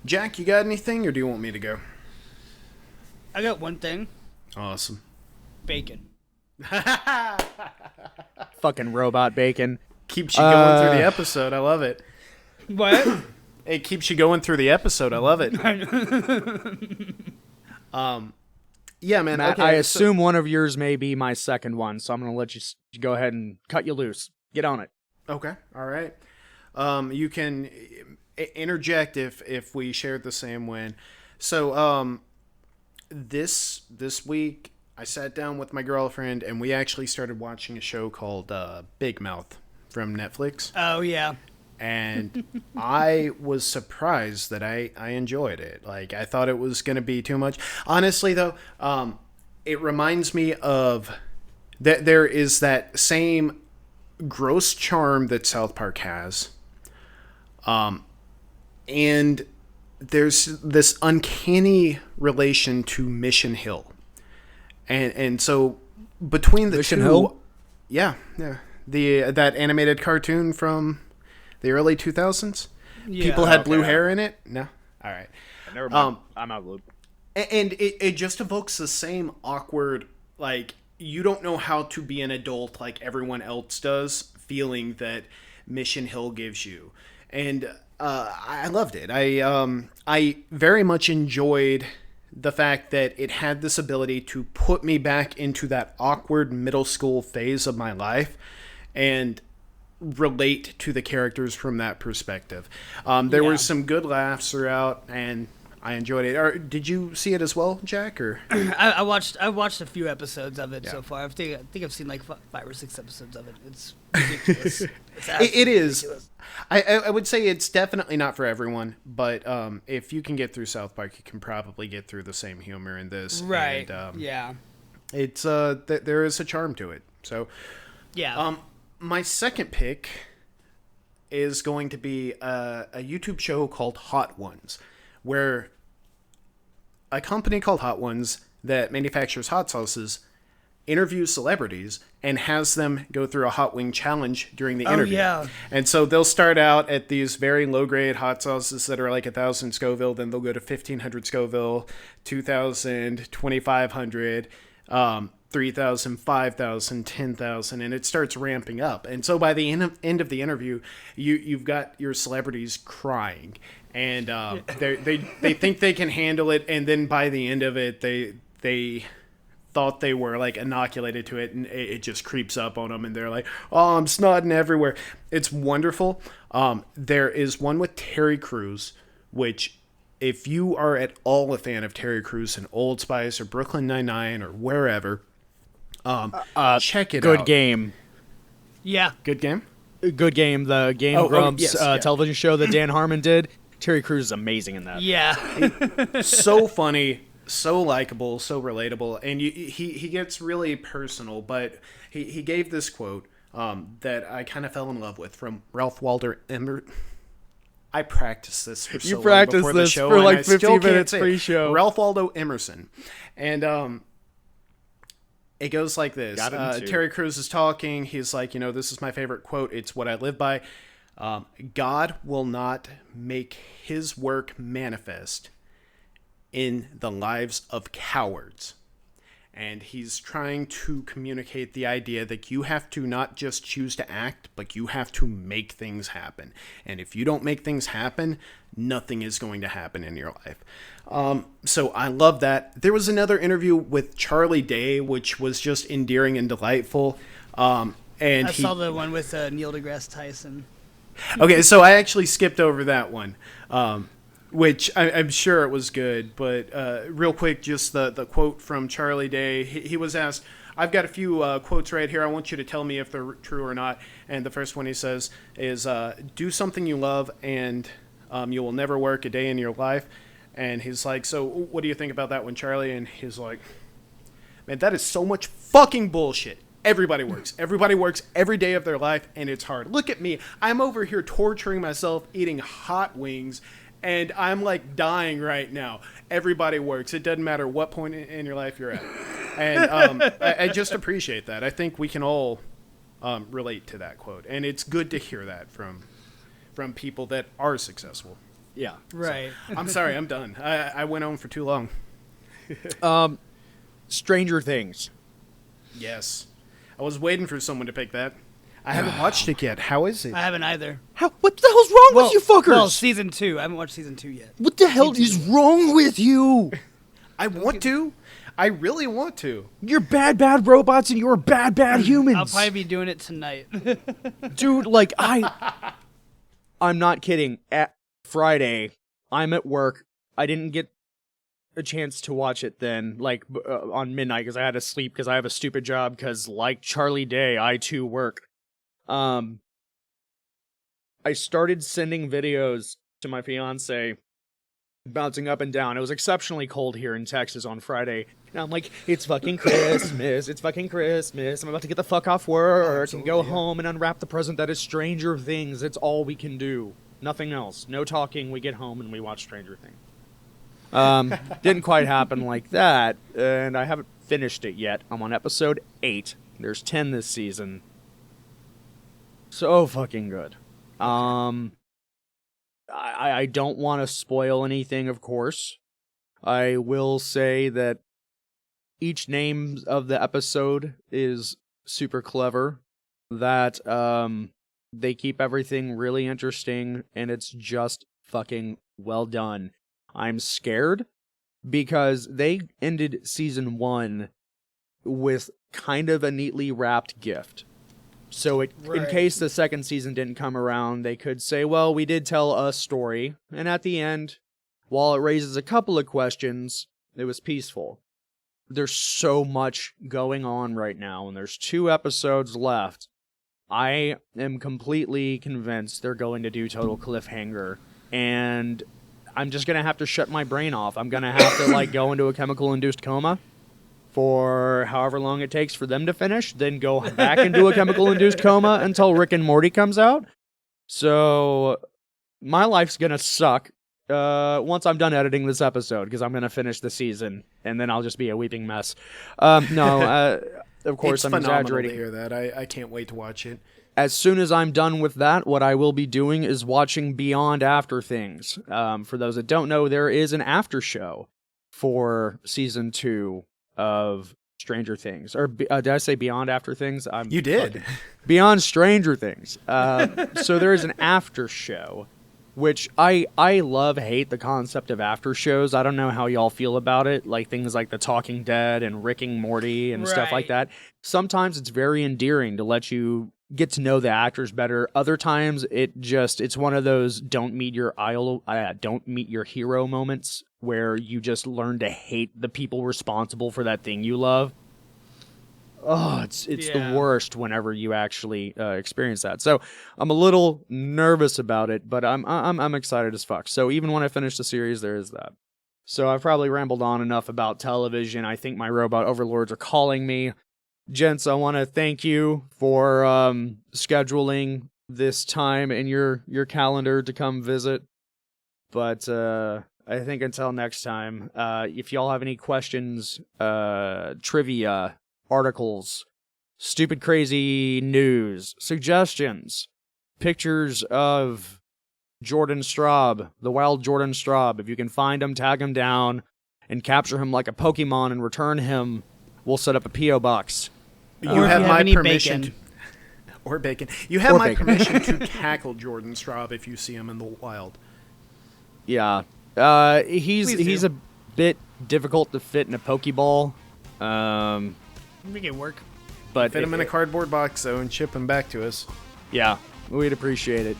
Jack, you got anything, or do you want me to go? I got one thing. Awesome. Bacon. fucking robot bacon. Keeps you going through the episode. I love it. What? It keeps you going through the episode. I love it. Yeah, man. Matt, okay, I assume one of yours may be my second one, so I'm gonna let you go ahead and cut you loose. Get on it. Okay. All right. You can interject if we shared the same win. So, this week I sat down with my girlfriend and we actually started watching a show called Big Mouth from Netflix. Oh, yeah. And I was surprised that I enjoyed it. Like, I thought it was going to be too much. Honestly, though, it reminds me of that there is that same gross charm that South Park has. And there's this uncanny relation to Mission Hill. And so between the Mission two, Hill? yeah, that animated cartoon from the early 2000s. Yeah. People had Okay. blue hair in it. No, all right. Never mind. I'm out of the loop. And it just evokes the same awkward, like, you don't know how to be an adult like everyone else does, feeling that Mission Hill gives you. And I loved it. I very much enjoyed the fact that it had this ability to put me back into that awkward middle school phase of my life and relate to the characters from that perspective. There were some good laughs throughout, and I enjoyed it. Did you see it as well, Jack? Or I watched a few episodes of it Yeah. so far. I think I've seen like 5 or 6 episodes of it. It's ridiculous. It's it is. ridiculous. I would say it's definitely not for everyone, but if you can get through South Park, you can probably get through the same humor in this. Right. And, yeah. It's there is a charm to it. So, Yeah. my second pick is going to be a YouTube show called Hot Ones, where a company called Hot Ones that manufactures hot sauces interviews celebrities and has them go through a hot wing challenge during the interview. yeah. And so they'll start out at these very low grade hot sauces that are like 1,000 Scoville, then they'll go to 1,500 Scoville, 2,000, 2,500, 3,000, 5,000, 10,000, and it starts ramping up. And so by the end of the interview, you've got your celebrities crying, and they think they can handle it, and then by the end of it, they thought they were like inoculated to it, and it just creeps up on them, and they're like, "Oh, I'm snotting everywhere." It's wonderful. There is one with Terry Crews, which, if you are at all a fan of Terry Crews and Old Spice or Brooklyn Nine-Nine or wherever, check it out. Good game. Yeah. Good game. Good game. The Game Grumps yes, yeah. television show that Dan Harmon did. Terry Crews is amazing in that. Yeah. So funny, so likable, so relatable, and he gets really personal. But he gave this quote that I kind of fell in love with from Ralph Waldo Emerson. I practiced this for so long before the show, for and like I still 15 can't minutes say it. pre-show. Ralph Waldo Emerson, and it goes like this. Got him too. Terry Crews is talking. He's like, this is my favorite quote. It's what I live by. God will not make his work manifest in the lives of cowards. And he's trying to communicate the idea that you have to not just choose to act, but you have to make things happen. And if you don't make things happen, nothing is going to happen in your life. So I love that. There was another interview with Charlie Day, which was just endearing and delightful. And I saw the one with Neil deGrasse Tyson. Okay, so I actually skipped over that one, which I'm sure it was good. But real quick, just the quote from Charlie Day. He was asked, I've got a few quotes right here. I want you to tell me if they're true or not. And the first one he says is, do something you love and you will never work a day in your life. And he's like, so what do you think about that one, Charlie? And he's like, man, that is so much fucking bullshit. Everybody works. Everybody works every day of their life, and it's hard. Look at me. I'm over here torturing myself, eating hot wings, and I'm like dying right now. Everybody works. It doesn't matter what point in your life you're at. And I just appreciate that. I think we can all relate to that quote, and it's good to hear that from people that are successful. Yeah. Right. So, I'm sorry. I'm done. I went on for too long. Stranger Things. Yes. I was waiting for someone to pick that. I haven't watched it yet. How is it? I haven't either. What the hell's wrong with you fuckers? Well, season 2. I haven't watched season 2 yet. What the hell is wrong with you? I want to. I really want to. You're bad robots and you're bad humans. I'll probably be doing it tonight. Dude, like, I'm not kidding. At Friday, I'm at work. I didn't get a chance to watch it then, like, on midnight, because I had to sleep because I have a stupid job, because, like Charlie Day, I too work. I started sending videos to my fiance, bouncing up and down. It was exceptionally cold here in Texas on Friday. And I'm like, it's fucking Christmas. It's fucking Christmas. I'm about to get the fuck off work and go home and unwrap the present that is Stranger Things. It's all we can do. Nothing else. No talking. We get home and we watch Stranger Things. Didn't quite happen like that, and I haven't finished it yet. I'm on episode 8. There's 10 this season. So fucking good. I don't want to spoil anything, of course. I will say that each name of the episode is super clever. That they keep everything really interesting, and it's just fucking well done. I'm scared because they ended season 1 with kind of a neatly wrapped gift. So in case the second season didn't come around, they could say, well, we did tell a story, and at the end, while it raises a couple of questions, it was peaceful. There's so much going on right now, and there's 2 episodes left. I am completely convinced they're going to do total cliffhanger, and I'm just going to have to shut my brain off. I'm going to have to, like, go into a chemical-induced coma for however long it takes for them to finish, then go back into a chemical-induced coma until Rick and Morty comes out. So my life's going to suck once I'm done editing this episode, because I'm going to finish the season, and then I'll just be a weeping mess. Of course, I'm exaggerating. To hear that. I can't wait to watch it. As soon as I'm done with that, what I will be doing is watching Beyond After Things. For those that don't know, there is an after show for season 2 of Stranger Things. Or did I say Beyond After Things? You did. Beyond Stranger Things. So there is an after show which I hate the concept of after shows. I don't know how y'all feel about it, like things like The Talking Dead and Rick and Morty and stuff like Right. that. Sometimes it's very endearing to let you get to know the actors better. Other times it's one of those don't meet your hero moments where you just learn to hate the people responsible for that thing you love. Oh, it's the worst whenever you actually experience that. So I'm a little nervous about it, but I'm excited as fuck. So even when I finish the series, there is that. So I've probably rambled on enough about television. I think my robot overlords are calling me. Gents, I want to thank you for scheduling this time in your calendar to come visit. But I think until next time, if y'all have any questions, trivia, articles, stupid crazy news, suggestions, pictures of Jordan Straub, the wild Jordan Straub, if you can find him, tag him down, and capture him like a Pokemon and return him, we'll set up a P.O. box. You Or if have you my have any permission. bacon. Or bacon. You have Or my bacon. permission to tackle Jordan Straub if you see him in the wild. Yeah. He's Please do. a bit difficult to fit in a Pokeball. Make it work. But Fit him in a cardboard box, though, and ship him back to us. yeah, we'd appreciate it.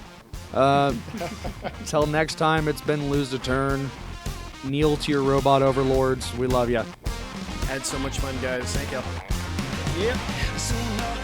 Till next time, it's been Lose a Turn. Kneel to your robot overlords. We love ya. Had so much fun, guys. Thank you. Yep. Sooner